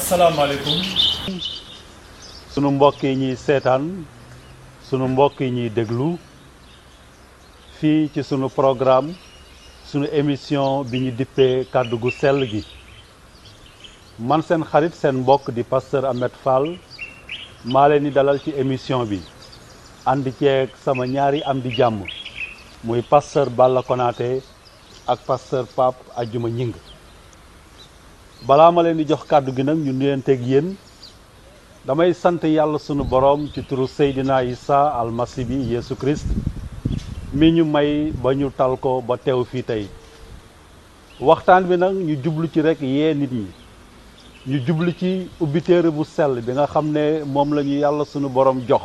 asalaamaaleykum. sunu mbokk yi ñuy seetaan sunu mbokk yi ñuy déglu fii ci sunu programme sunu émission bi ñu dippee kàddu gu sell gi man seen xarit seen mbokk di pasteur Ahmed Fall maa leen di dalal ci émission bi ànd ceeg sama ñaari am di jàmm muy pasteur Balla Konaté ak pasteur Pape Adjuma Ñing balaa ma leen di jox kàddu gi nag ñu nuyanteeg yéen damay sant yàlla sunu borom ci turu Seydina Isa almasi bi Yeesu Christ mi ñu may ba ñu tal ko ba teew fii tey waxtaan bi nag ñu jublu ci rek yee nit ñi ñu jublu ci ubbi téere bu sell bi nga xam ne moom la ñu yàlla sunu borom jox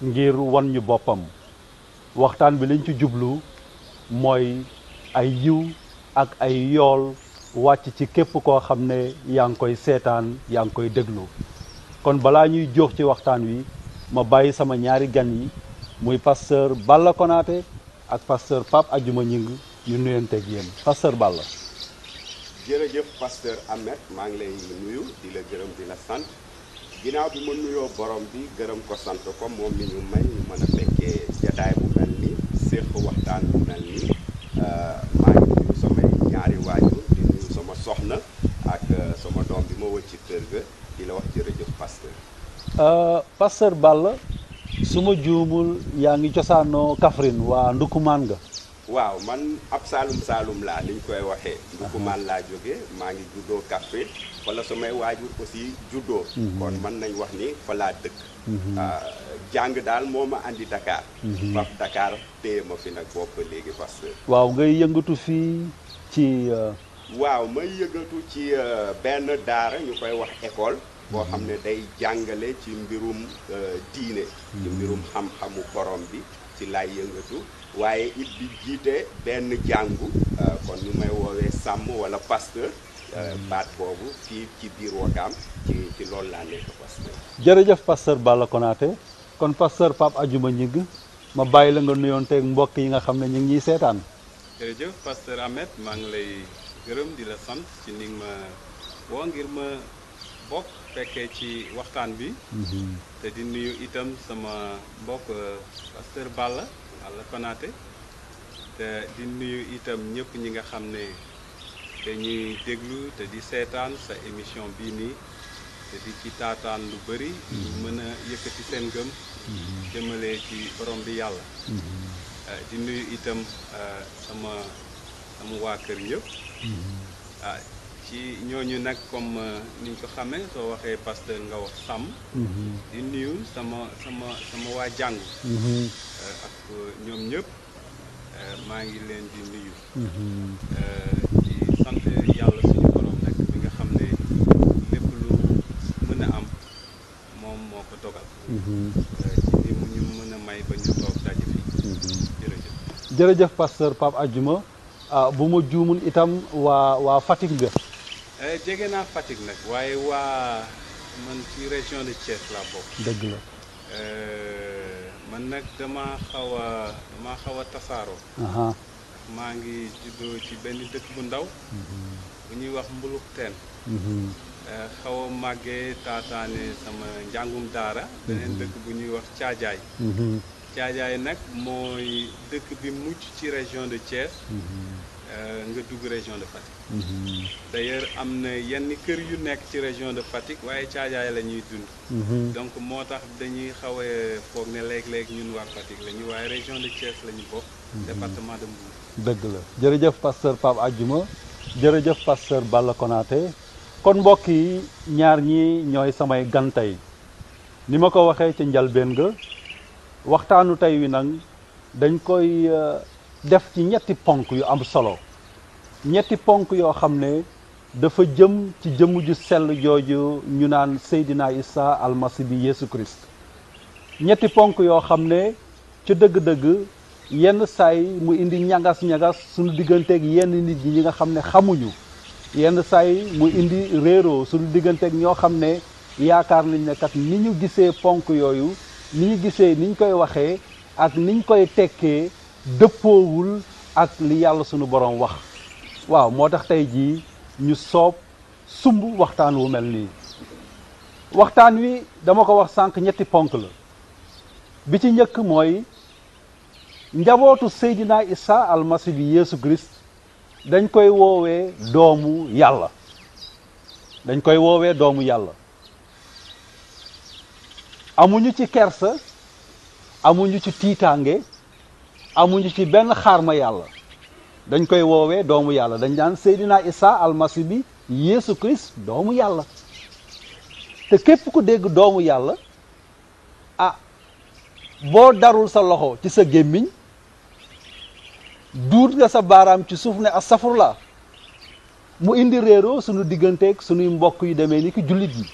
ngir wan ñu boppam waxtaan bi liñ ci jublu mooy ay yiw ak ay yool wàcc ci képp koo xam ne yaa ngi koy seetaan yaa ngi koy déglu kon balaa ñuy jóox ci waxtaan wi ma bàyyi sama ñaari gan yi muy pasteur Balla Konaté ak pasteur Pape Adjuma Ñing ñu nuyanteeg yéen pasteur Balla. jërëjëf pasteur Ahmed maa ngi lay nuyu di la gërëm di la sant ginnaaw bi ma nuyoo borom bi gërëm ko sant ko moom mi ñu may ñu mën a fekkee jataay bu mel ni séq waxtaan bu mel ni maa ngi nuyu samay ñaari waajur di nuyu sama soxna ak sama doom bi ma wëcc ci kër ga di la wax jërëjëf pasteur. pasteur Balla su ma juumul yaa ngi cosaanoo Kaffrine waa Ndukumaan nga. waaw man ab saalum laa niñ koy waxee. Ndukumaan laa jóge maa ngi juddoo Kaffrine wala samay waajur aussi juddoo. kon mën nañ wax ni fa laa dëkk. jàng daal moo ma andi Dakar. faf Dakar téye ma fi nag bopp léegi pasteur. waaw ngay yëngatu fii ci. waaw may yëngatu ci benn daara ñu koy wax école. boo xam ne day jàngale ci mbirum diine. ci mbirum xam-xamu borom bi ci lay yëngatu. waaye it di jiite benn jàngu kon ñu may woowee sàmm wala pasteur baat boobu fii ci biir Wakaam ci loolu laa nekk pasteur. jërëjëf pasteur Balla Konaté kon pasteur Pape Adjuma Ñing ma bàyyi la nga nuyoonteeg mbokk yi nga xam ne ñu ngi ñuy seetaan. jërëjëf pasteur Ahmed maa ngi lay gërëm di la sant ci ni ma woo ngir ma bokk fekkee ci waxtaan bi. te di nuyu itam sama mbokk pasteur Balla Konaté te di nuyu itam ñëpp ñi nga xam ne dañuy déglu te di seetaan sa émission bii nii te di ci taataan lu bëri ñu mën a yëkkati seen gëm jëmale ci borom bi yàlla di nuyu itam sama waa kër yëpp ci ñooñu nag comme niñ ko xamee soo waxee pasteur nga wax sàmm di nuyu sama waa jàngu ak ñoom ñëpp maa ngi leen di nuyu di sant yàlla suñu borom nag bi nga xam ne lépp lu mën a am moom moo ko dogal ci ni mu ñu mën a may ba ñu toog daje fi jërëjëf pasteur Pape Adjuma bu ma juumul itam waa Fatick nga. jege naa Fatick nag waaye waa man ci région de Thiès laa bokk. dëgg la. man nag dama xaw a tasaaroo. maa ngi juddoo ci benn dëkk bu ndaw. bu ñuy wax Mbuluk Teen. xaw a màggee taataane sama njàngum daara. beneen dëkk bu ñuy wax Caajaay. Caajaay nag mooy dëkk bi mucc ci région de Thiès. nga dugg région de Fatick. d'ailleurs am na yenn kër yu nekk ci région de Fatick waaye Caajaay la ñuy dund. donc moo tax dañuy xaw a foog ne léeg-léeg ñun waa Fatick la ñu waaye région de Thiès la ñu bokk. département de Mbour. dëgg la jërëjëf pasteur Pape Adjuma jërëjëf pasteur Balla Konaté kon mbokk yi ñaar ñi ñooy samay gan tey ni ma ko waxee ci njalbeen nga waxtaanu tey wi nag dañ koy def ci ñetti ponk yu am solo ñetti ponk yoo xam ne dafa jëm ci jëmm ju sell jooju ñu naan Seydina Isa almasi bi Yeesu Christ ñetti ponk yoo xam ne ca dëgg-dëgg yenn saay mu indi ñagas-ñagas suñu digganteeg yenn nit ñi nga xam ne xamuñu yenn saay mu indi réeroo suñu digganteeg ñoo xam ne yaakaar nañ ne kat ni ñu gisee ponk yooyu ni ñu gisee niñ koy waxee ak niñ koy tekkee dëppoowul ak li yàlla sunu borom wax waaw moo tax tey jii ñu sumb waxtaan wu mel nii waxtaan wi dama ko wax sànq ñetti ponk la bi ci njëkk mooy njabootu Seydina Isa almasi bi Yeesu Christ dañ koy woowee doomu yàlla dañ koy woowee doomu yàlla amuñu ci kersa amuñu ci tiitaange amuñu ci benn xaarma yàlla dañ koy woowee doomu yàlla dañ daan Seydina Isa almasi bi Yeesu Christ doomu yàlla te képp ku dégg doomu yàlla ah boo darul sa loxo ci sa gémmiñ duut nga sa baaraam ci suuf ne astafurla mu indi réeroo sunu digganteeg sunuy mbokk yu demee ni ki jullit yi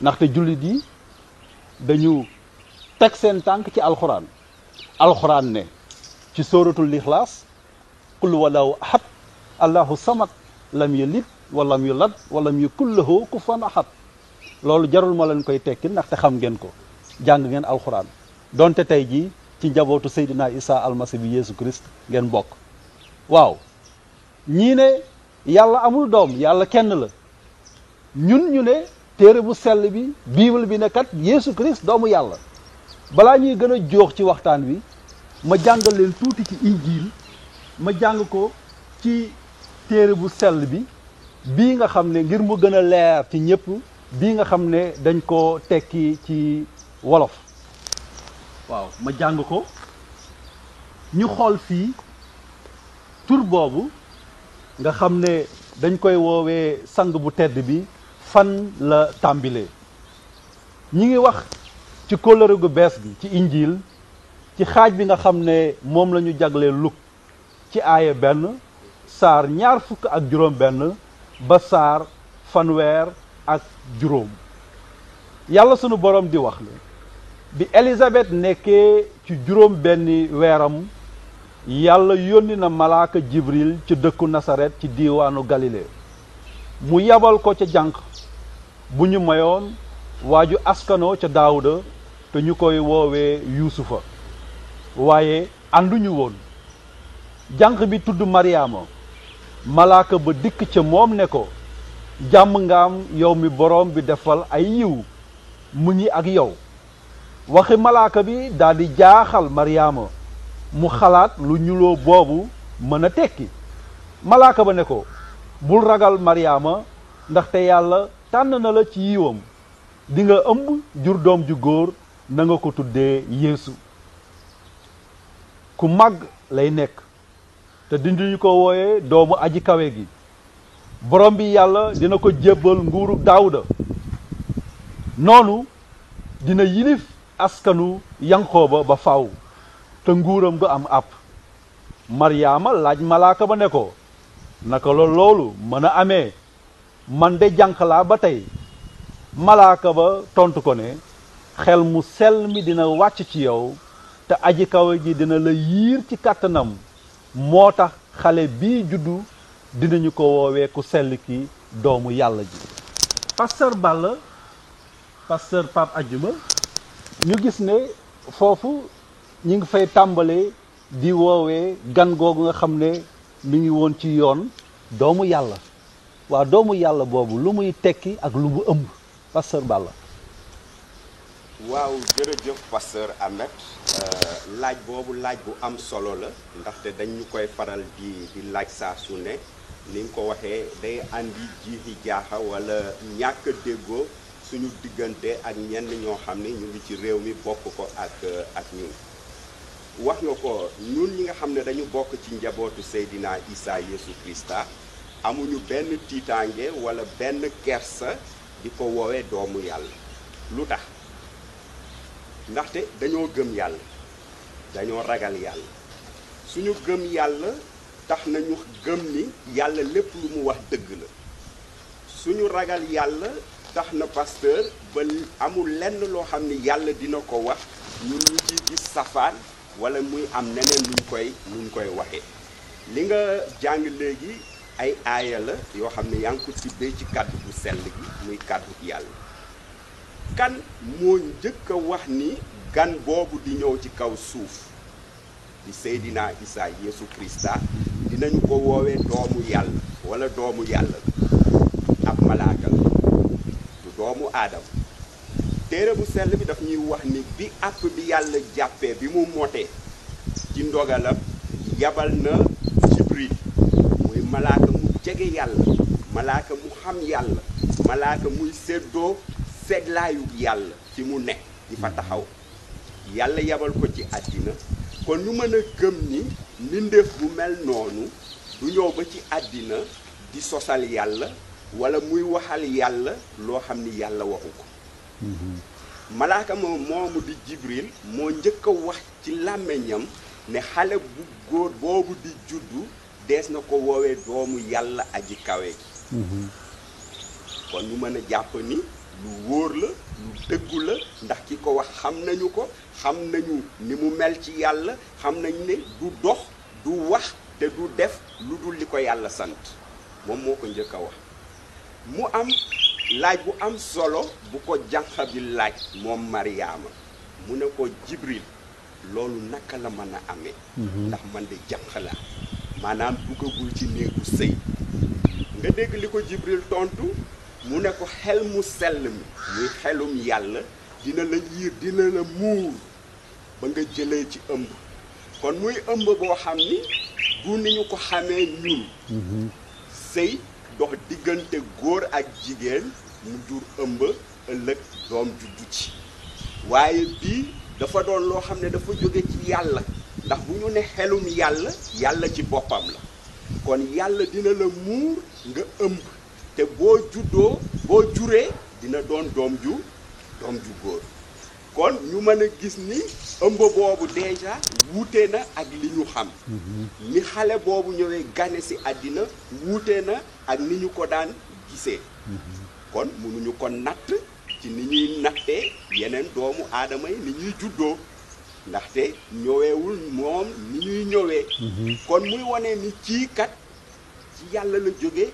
ndaxte jullit yi dañu teg seen tànk ci alxuraan ne ci sóoratul Ixlaas qul wallahu ahad allahu samad lam yalid walam yulad walam yakul lahu kufuwan ahad loolu jarul ma leen koy tekki ndaxte xam ngeen ko jàng ngeen alxuraan donte tey jii ci njabootu Seydina Isa almasi bi Yeesu Christ ngeen bokk waaw ñii ne yàlla amul doom yàlla kenn la ñun ñu ne téere bu sell bi bible bi ne kat Yeesu Christ doomu yàlla balaa ñuy gën a joox ci waxtaan wi ma jàngal leen tuuti ci injiil ma jàng ko ci téere bu sell bi bii nga xam ne ngir mu gën a leer ci ñëpp bii nga xam ne dañ ko tekki ci wolof waaw ma jàng ko ñu xool fii tur boobu nga xam ne dañ koy woowee sang bu tedd bi fan la tàmbilee ñi ngi wax ci kóllëre gu bees gi ci injiil ci xaaj bi nga xam ne moom la ñu jaglee Luk ci aaya 1 saar 25 ba saar 50 yàlla sunu borom di wax la bi Élisabeth nekkee ci juróom benni weeram yàlla yónni na malaaka Jibril ci dëkku Nasaret ci diiwaanu Galilée mu yabal ko ca jànq bu ñu mayoon waaju askanoo ca Daawuda te ñu koy woowee Yuusufa waaye ànduñu woon jànq bi tudd Mariama malaaka ba dikk ca moom ne ko jàmm ngaam yow mi boroom bi defal ay yiw mu ngi ak yow waxi malaaka bi daldi jaaxal Mariama mu xalaat lu ñuloo boobu mën a tekki malaaka ba ne ko bul ragal Mariama ndaxte yàlla tànn na la ci yiwam di nga ëmb jur doom ju góor na nga ko tuddee Yeesu ku màgg lay nekk te dinduñu ko wooye doomu aji kawe gi borom bi yàlla dina ko jébbal nguuru Daawuda noonu dina yilif askanu Yankooba ba faw te nguuram du am àpp Maryaama laaj malaaka ba ne ko naka la loolu mën a amee man de jànq laa ba tey malaaka ba tontu ko ne xel mu sell mi dina wàcc ci yow te aji kawe ji dina la yiir ci kàttanam moo tax xale bii juddu dinañu ko woowee ku sell ki doomu yàlla ji pasteur Balla pasteur Pape Adjuma ñu gis ne foofu ñi ngi fay tàmbalee di woowee gan googu nga xam ne mi ngi woon ci yoon doomu yàlla waa doomu yàlla boobu lu muy tekki ak lu mu ëmb pasteur Balla waaw jërëjëf pasteur Ahmed laaj boobu laaj bu am solo la ndaxte dañu koy faral di laaj saa su ne ni nga ko waxee day andi jiixi jaaxa wala ñàkk déggoo suñu diggante ak ñenn ñoo xam ne ñu ngi ci réew mi bokk ko ak ñun wax nga ko ñun ñi nga xam ne dañu bokk ci njabootu Seydina Isa Yeesu Krista amuñu benn tiitaange wala benn kersa di ko woowee doomu yàlla lu tax ndaxte dañoo gëm yàlla dañoo ragal yàlla suñu gëm yàlla tax nañu gëm ni yàlla lépp lu mu wax dëgg la suñu ragal yàlla tax na pasteur ba amul lenn loo xam ni yàlla dina ko wax ñun ñu ci gis safaan wala muy am neneen nuñ koy waxee li nga jàng léegi ay aaya la yoo xam ne yaa ngi ko tibbee ci kàddu bu sell gi muy kàddu yàlla kan moo njëkk a wax ni gan boobu di ñëw ci kaw suuf di Seydina Isa Yeesu Krista dinañu ko woowee doomu yàlla wala doomu yàlla ab malaaka la du doomu aadama téere bu sell bi daf ñuy wax ni bi àpp bi yàlla jàppee bi mu motee ci ndogalam yabal na Jibril muy malaaka mu jege yàlla malaaka mu xam yàlla malaaka muy séddoo seglaayu yàlla fi mu nekk di fa taxaw yàlla yabal ko ci àddina kon ñu mën a gëm ni mbindeef bu mel noonu du ñëw ba ci àddina di sosal yàlla wala muy waxal yàlla loo xam ni yàlla waxu ko malaaka moomu di Jibril moo njëkk a wax ci làmmiñam ne xale bu góor boobu di juddu dees na ko woowee doomu yàlla aji kawe gi kon ñu mën a jàpp ni lu wóor la lu dëggu la ndax ki ko wax xam nañu ko xam nañu ni mu mel ci yàlla xam nañu ne du dox du wax te du def lu dul li ko yàlla sant moom moo ko njëkk a wax mu am laaj bu am solo bu ko jànq bi laaj moom Mariama mu ne ko Jibril loolu naka la mën a amee ndax man de jànq la maanaam duggagul ci néegu sëy nga dégg li ko Jibril tontu mu ne ko xel mu sell mi muy xelum yàlla dina la yiir dina la muur ba nga jëlee ci ëmb kon muy ëmb boo xam ni du ni ñu ko xamee ñun sëy dox diggante góor ak jigéen mu jur ëmb ëllëg doom juddu ci waaye bii dafa doon loo xam ne dafa jóge ci yàlla ndax bu ñu ne xelum yàlla yàlla ci boppam la kon yàlla dina la muur nga ëmb te boo juddoo boo juree dina doon doom ju góor kon ñu mën a gis ni ëmb boobu déjà wuute na ak li ñu xam ni xale boobu ñëwee gane si àddina wuute na ak ni ñu ko daan gisee kon mënuñu ko natt ci ni ñuy nattee yeneen doomu aadama yi ni ñuy juddoo ndaxte ñëweewul moom ni ñuy ñëwee kon muy wane ni kii kat ci yàlla la jóge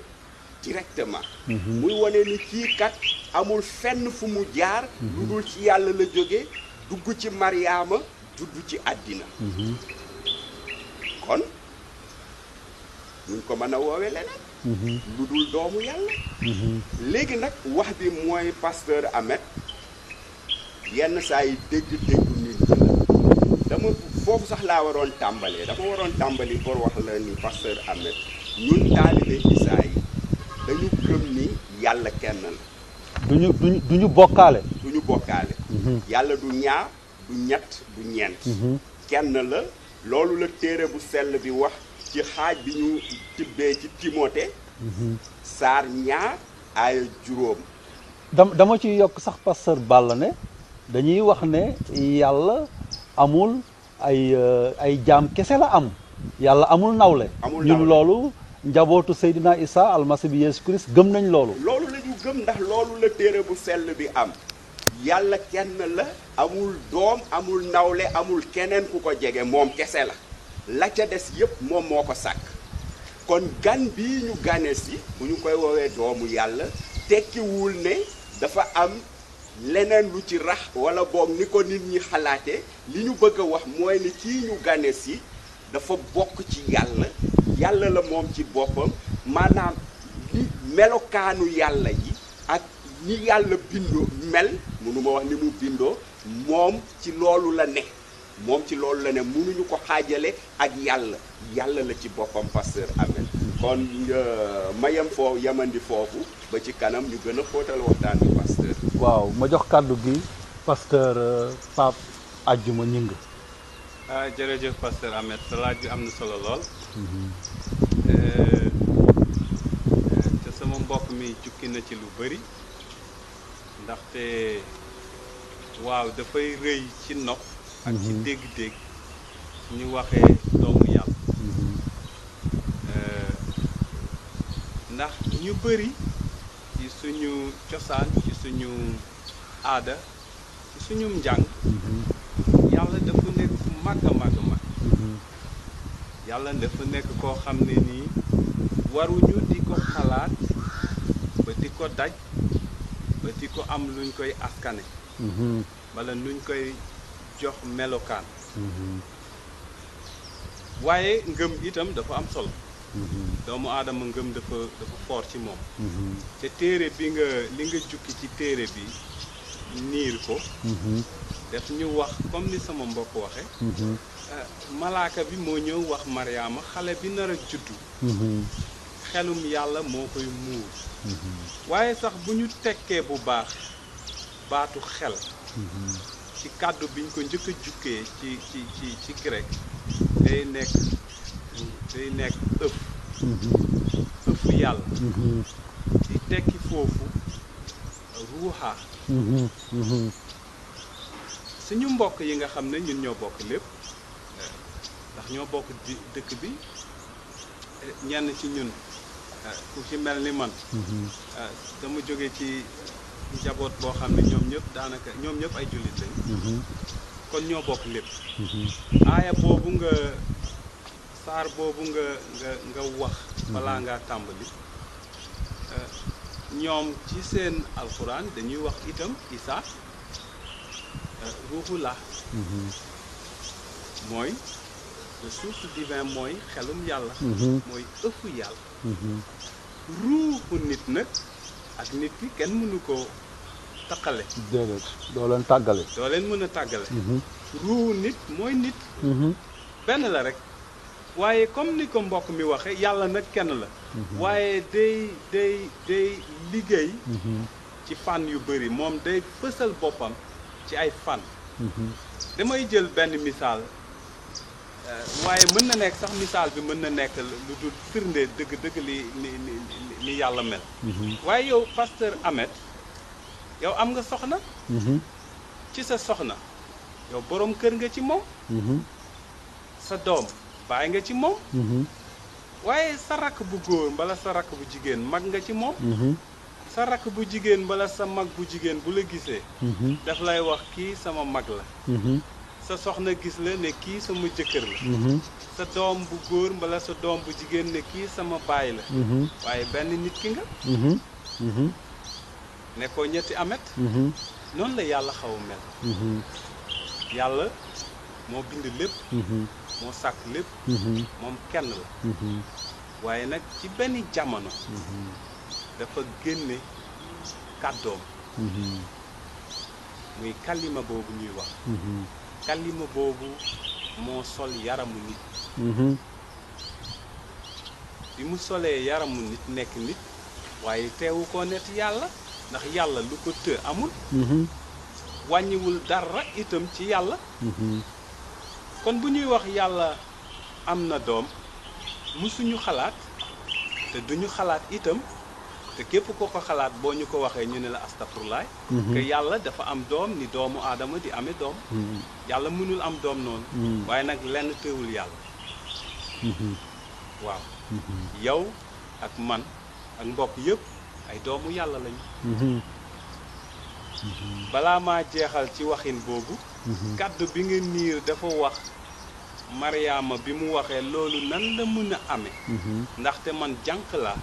directement muy wane ni kii kat amul fenn fu mu jaar lu dul ci yàlla la jóge dugg ci Mariama juddu ci àddina kon ñu ko mën a woowe leneen lu dul doomu yàlla léegi nag wax bi mooy pasteur Ahmed yenn saa yi dégg-déggu nit ñi la dama foofu sax laa waroon tàmbalee dama waroon tàmbali pour wax la ni pasteur Ahmed ñun taalibe Isaa yi dañu gëm ni yàlla kenn la duñu bokkaale yàlla du ñaar du ñett du ñeent kenn la loolu la téere bu sell bi wax ci xaaj bi ñu tibbee ci Timote saar ñaar aaya 5 dama ci yokk sax pasteur Balla ne dañuy wax ne yàlla amul ay jaam kese la am yàlla amul nawle ñun loolu njabootu Seydina Isa almasi bi Yeesu Christ gëm nañ loolu la ñu gëm ndax loolu la téere bu sell bi am yàlla kenn la amul doom amul nawle amul keneen ku ko jege moom kese la ca des yépp moom moo ko sàkk kon gan bii ñu gane si bu ñu koy woowee doomu yàlla tekkiwul ne dafa am leneen lu ci rax wala boog ni ko nit ñi xalaate li ñu bëgg a wax mooy ni kii ñu gane si dafa bokk ci yàlla la moom ci boppam maanaam li melokaanu yàlla yi ak ni yàlla bindoo mel mënu ma wax ni mu bindoo moom ci loolu la ne mënuñu ko xaajale ak yàlla la ci boppam pasteur Ahmed kon ma yamandi foofu ba ci kanam ñu gën a xóotal waxtaan bi pasteur waaw ma jox kàddu gi pasteur Pape Adjuma Ñing jërëjëf pasteur Ahmed sa laaj bi am na solo lool te sama mbokk mi jukki na ci lu bëri ndaxte waaw dafay rëy ci nopp ak ci dégg-dégg ñu waxee doomu yàlla ndax ñu bëri ci suñu cosaan ci suñu aada ci suñu njàng yàlla dafa nekk fu màgg a màgg yàlla dafa nekk koo xam ne nii waruñu di ko xalaat ba di ko daj ba di ko am luñ koy askane wala nuñ koy jox melokaan waaye ngëm itam dafa am solo doomu aadama ngëm dafa fort ci moom. te téere bi li nga jukki ci téere bi niir ko. def ñu wax comme ni sama mbokk waxe malaaka bi moo ñëw wax Mariama xale bi nar a juddu. xelum yàlla moo koy muur. waaye sax bu ñu tekkee bu baax baatu xel. ci kàddu biñ ko njëkk a jukkee ci grec day nekk ëf. ëf yàlla. di tekki foofu ruuxa. suñu mbokk yi nga xam ne ñun ñoo bokk lépp ndax ñoo bokk dëkk bi ñenn ci ñun ku ci mel ni man dama jóge ci njaboot boo xam ne ñoom ñëpp ay jullit lañ kon ñoo bokk lépp aaya boobu saar boobu nga wax balaa ngaa tàmbali ñoom ci seen alxuraan dañuy wax itam Isa ruuxu la mooy le souffle divin mooy xelum yàlla mooy ëfu yàlla ruuxu nit nag ak nit ki kenn mënu ko taqale déedéet doo leen tàggale doo leen mën a tàggale ruuxu nit mooy nit benn la rek waaye comme ni ko mbokk mi waxe yàlla nag kenn la waaye day liggéey ci fànn yu bëri moom day fësal boppam ci ay fan damay jël benn misaal waaye mën na nekk sax misaal bi mën na nekk lu dul firnde dëgg li yàlla mel waaye yow pasteur Ahmed yow am nga soxna ci sa soxna yow boroom kër nga ci moom sa doom bàyyi nga ci moom waaye sa rakk bu góor mbala sa rakk bu jigéen mag nga ci moom sa rakk bu jigéen bala sa mag bu jigéen bu la gisee daf lay wax kii sama mag la sa soxna gis la ne kii sama jëkkër la sa doom bu góor mbala sa doom bu jigéen ne kii sama baay la waaye benn nit ki nga ne ko ñetti Ahmed noonu la yàlla xaw a mel yàlla moo bind lépp moo sàkk lépp moom kenn la waaye nag ci benn jamono dafa génne kàddoom muy kalima boobu ñuy wax kalima boobu moo sol yaramu nit bi mu solee yaramu nit nekk nit waaye teewu ko net yàlla ndax yàlla lu ko të amul wàññiwul dara itam ci yàlla kon bu ñuy wax yàlla am na doom musuñu xalaat te duñu xalaat itam te képp ko ko xalaat boo ñu ko waxee ñu ne la astafurlaay que yàlla dafa am doom ni doomu aadama di amee doom yàlla mënul am doom noonu waaye nag lenn teewul yàlla waaw yow ak man ak mbokk yëpp ay doomu yàlla lañu balaa maa jeexal ci waxin boobu kàddu bi nga niir dafa wax Mariama bi mu waxee loolu nan la mën a amee ndaxte man jànq la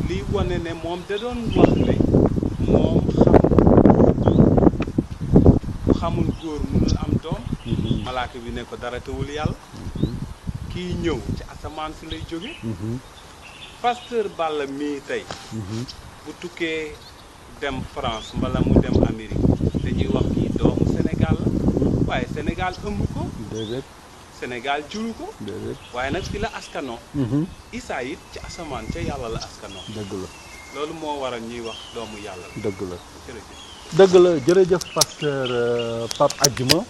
liy wane ne moom da doon wax ne moom xamul góor mënul am doom malaaka bi ne ko dara tawul yàlla kii ñëw ci asamaan si lay jóge pasteur Balla mii tey bu tukkee dem France mbala mu dem Amérique dañuy wax kii doomu Sénégal la waaye Sénégal ëmb ko Sénégal juru ko waaye nag fi la askanoo Isaa it ci asamaan ca yàlla la askanoo dëgg la loolu moo waral ñuy wax doomu yàlla la dëgg la jërëjëf dëgg la jërëjëf pasteur Pape Adjuma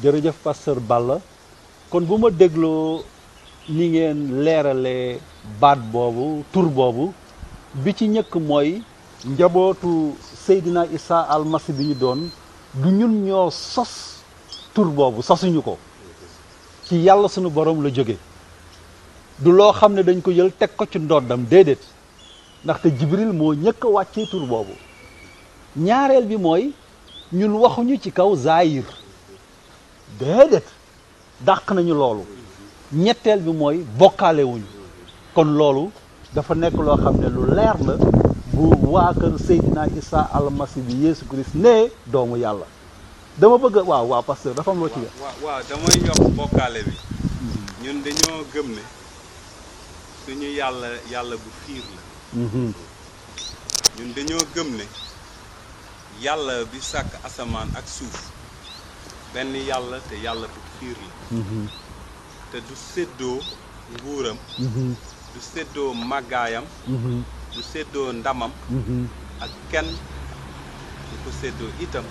jërëjëf pasteur Balla kon bu ma dégloo ni ngeen leeralee baat boobu tur boobu bi ci ñëkk mooy njabootu Seydina Isa almasi bi ñu doon du ñun ñoo sos tur boobu sosuñu ko ci yàlla sunu borom la jóge du loo xam ne dañ ko jël teg ko ci ndoddam déedéet ndaxte Jibril moo ñëkk a wàccee tur boobu ñaareel bi mooy ñun waxuñu ci kaw zaayir déedéet dàq nañu loolu ñetteel bi mooy bokkaale wuñu kon loolu dafa nekk loo xam ne lu leer la bu waa kër Seydina Isa almasi bi Yeesu Christ ne doomu yàlla dama bëgg waaw pasteur dafa am loo ci waaw damay yokk bokkaale bi ñun dañoo gëm ne suñu yàlla bu fiir la. ñun dañoo gëm ne yàlla bi sàkk asamaan ak suuf benn yàlla te yàlla bu fiir la. te du séddoo nguuram. du séddoo màggaayam. du séddoo ndamam. ak kenn du ko séddoo itam.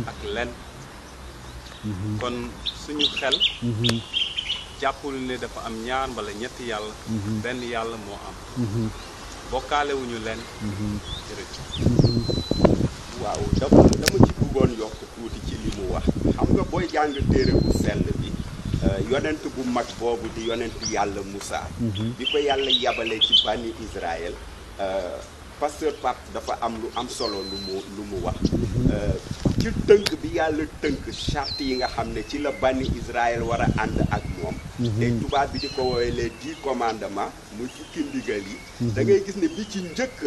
ak lenn. kon suñu xel. jàppul ne dafa am ñaar mbala ñetti yàlla. benn yàlla moo am. bokkaale wuñu leen. waaw dama ci bëggoon yokk tuuti ci li mu wax xam nga booy jàng téere bu sell bi yonent bu mag boobu di yonent yàlla Moussa. bi ko yàlla yabale ci bànni Israël pasteur Pape dafa am lu am solo lu mu wax ci tënk bi yàlla tënk charte yi nga xam ne ci la bànni Israël war a ànd ak moom. te tubaab bi di ko woowee les 10 commandements muy fukki ndigal yi. da ngay gis ne bi ci njëkk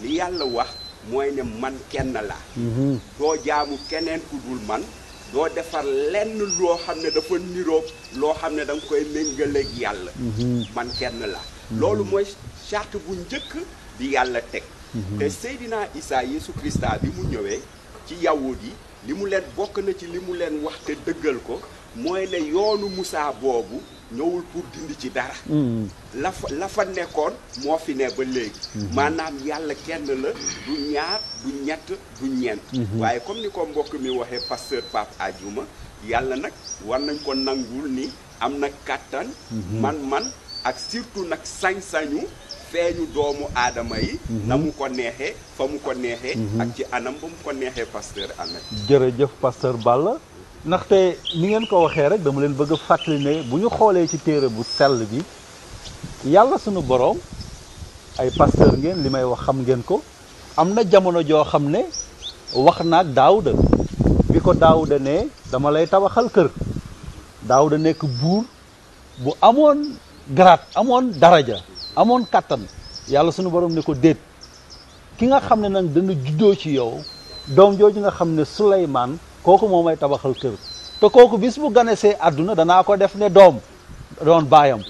li yàlla wax mooy ne man kenn la. doo jaamu keneen ku dul man. doo defar lenn loo xam ne dafa niroog loo xam ne da nga koy méngaleeg yàlla. man kenn la. loolu mooy charte bu njëkk bi yàlla teg. te Seydina Isa Yesu Christa bi mu ñëwee ci yawut yi li mu leen bokk na ci li mu leen wax te dëggal ko mooy ne yoonu Musaa boobu ñëwul pour dindi ci dara. la fa nekkoon moo fi ne ba léegi. maanaam yàlla kenn la du ñaar du ñett du ñeent. waaye comme ni ko mbokk mi waxee pasteur Pape Adjouma yàlla nag war nañ ko nangul ni am na kàttan. man ak surtout nag sañ-sañu feeñu doomu aadama yi. na mu ko neexee fa mu ko neexee. ak ci anam ba mu ko neexee pasteur Ahmed. jërëjëf pasteur Balla. ndaxte ni ngeen ko waxee rek dama leen bëgg a fàttali ne bu ñu xoolee ci téere bu sell bi yàlla sunu boroom ay pasteur ngeen li may wax xam ngeen ko am na jamono joo xam ne wax naag Daawuda bi ko Daawuda ne dama lay tabaxal kër. Daawuda nekk buur bu amoon grade amoon daraja amoon kattan yàlla sunu boroom ne ko déet ki nga xam ne nag dana juddoo ci yow doom jooju nga xam ne Suleymaan kooku moo may tabaxal kër te kooku bis bu ganesee àdduna danaa ko def ne doon baayam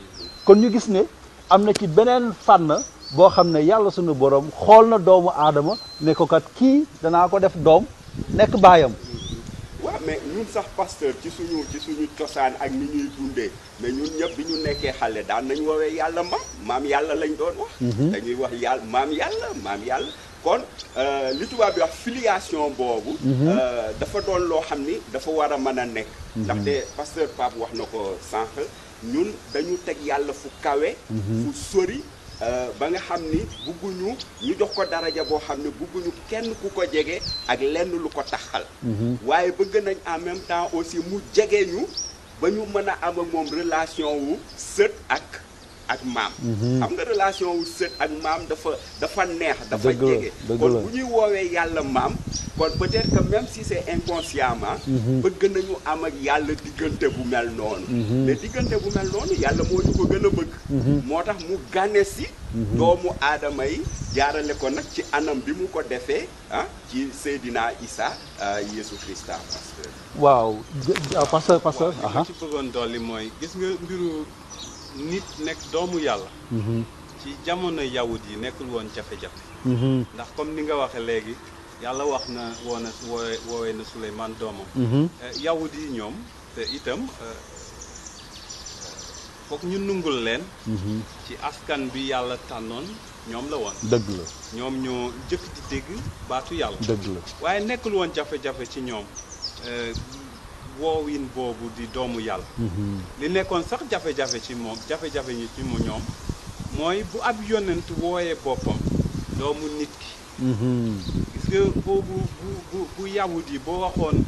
kon ñu gis ne am na ci beneen fànn boo xam ne yàlla sunu borom xool na doomu aadama ne ko kat kii danaa ko def doom nekk baayam. waaw mais ñun sax pasteur ci suñu cosaan ak ni ñuy dundee mais ñun ñëpp bi ñu nekkee xale daan nañu woowee yàlla maam yàlla lañ doon wax. dañuy wax yàlla maam yàlla. kon li tubaab bi wax filiation boobu. dafa doon loo xam ni dafa war a mën a nekk. ndaxte pasteur Pape wax na ko sànq ñun dañu teg yàlla fu kawe. fu sori ba nga xam ni bugguñu ñu jox ko daraja boo xam ne bugguñu kenn ku ko jege ak lenn lu ko taxal. waaye bëgg nañ en même temps aussi mu jege ñu ba ñu mën a am ak moom relation wu sët ak maam. xam nga relation wu sët ak maam dafa neex. dafa jege kon bu ñuy woowee yàlla maam. kon peut-être que même si c'est inconsciemment. bëgg nañu am ak yàlla diggante bu mel noonu. mais diggante bu mel noonu yàlla moo ñu ko gën a bëgg. moo tax mu gane si. doomu aadama yi jaarale ko nag ci anam bi mu ko defee ci Seydina Isa Yesu Christa pasteur. waaw pasteur. li ci bëggoon dolli mooy gis nga mbiru. nit nekk doomu yàlla. ci jamono yawut yi nekkul woon jafe-jafe. ndax comme ni nga waxe léegi yàlla wax na woowee na Suleymaan doomam. yawut yi ñoom te itam foog ñu nungul leen. ci askan bi yàlla tànnoon ñoom la woon. dëgg la ñoom ñoo jëkk di dégg baatu yàlla. dëgg la waaye nekkul woon jafe-jafe ci ñoom. woowin boobu di doomu yàlla. li nekkoon sax jafe-jafe ci moom jafe-jafe ñi ci mu ñoom mooy bu ab yonent wooyee boppam doomu nit ki. gis nga boobu bu yawut yi boo waxoon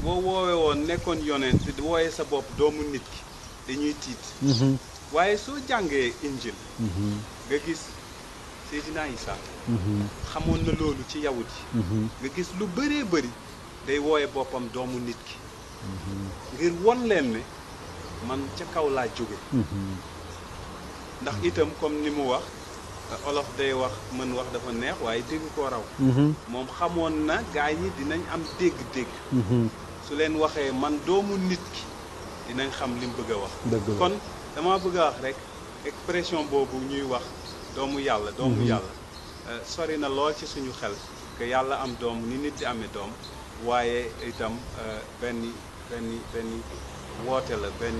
boo woowee woon nekkoon yonent wooyee sa bopp doomu nit ki dañuy tiit. waaye soo jàngee injil. nga gis Seydina Isa. xamoon na loolu ci yawut yi. nga gis lu bëree bëri day wooyee boppam doomu nit ki. ngir won leen ne man ca kaw laa jóge. ndax itam comme ni mu wax olof day wax mën wax dafa neex waaye dégg ko raw. moom xamoon na gaay ñi dinañ am dégg-dégg. su leen waxee man doomu nit ki dinañ xam li mu bëgg a wax. kon dama bëgg a wax rek expression boobu ñuy wax doomu yàlla sori na lool ci suñu xel que yàlla am doom ni nit di amee doom waaye itam benn woote la benn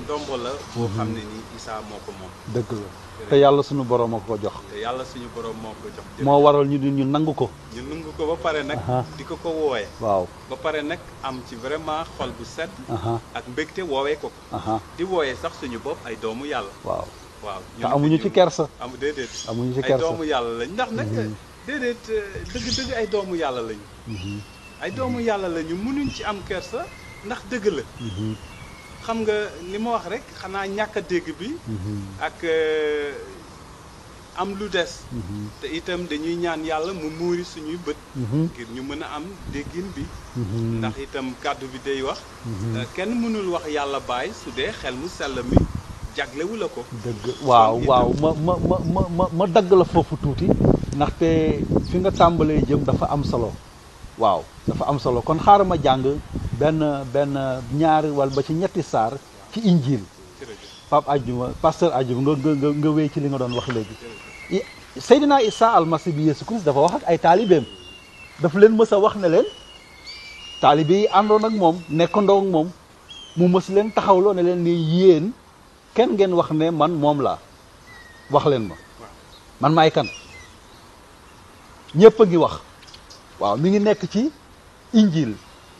ndombo la boo xam ne ni Isaa moo ko moom. dëgg la te yàlla suñu borom a ko jox. te yàlla suñu borom moo ko jox. moo waral ñu nangu ko. ñu nangu ko ba pare nag. di ko wooye. waaw ba pare nag am ci vraiment xol bu sedd. ak mbégte woowee ko. di wooyee sax suñu bopp ay doomu yàlla. waaw te amuñu ci kersa. déedéet. amuñu ci kersa ay doomu yàlla lañ ndax nag. déedéet dëgg ay doomu yàlla lañu. ay doomu yàlla lañu mënuñ ci am kersa ndax dëgg la. xam nga li ma wax rek xanaa ñàkk a dégg bi. ak am lu des. te itam dañuy ñaan yàlla mu muuri suñuy bët. ngir ñu mën a am déggin bi. ndax itam kàddu bi day wax. kenn mënul wax yàlla baay su dee xel mu sell mi jaglewu la ko. dëgg waaw ma dagg la foofu tuuti. ndaxte fi nga tàmbalee jëm dafa am solo. waaw dafa am solo kon xaaral ma jàng benn ñaari wala ba ci ñetti saar ci injil. pasteur Adjuma nga wéy ci li nga doon wax léegi. Seydina Isa almasi bi Yeesu Christ dafa wax ak ay taalibeem dafa leen mës a wax ne leen taalibe yi àndoon ak moom nekkandoo ak moom mu mës leen taxawloo ne leen ni yéen kenn ngeen wax ne man moom laa wax leen ma man maay kan ñëpp a ngi wax. waaw mi ngi nekk ci injil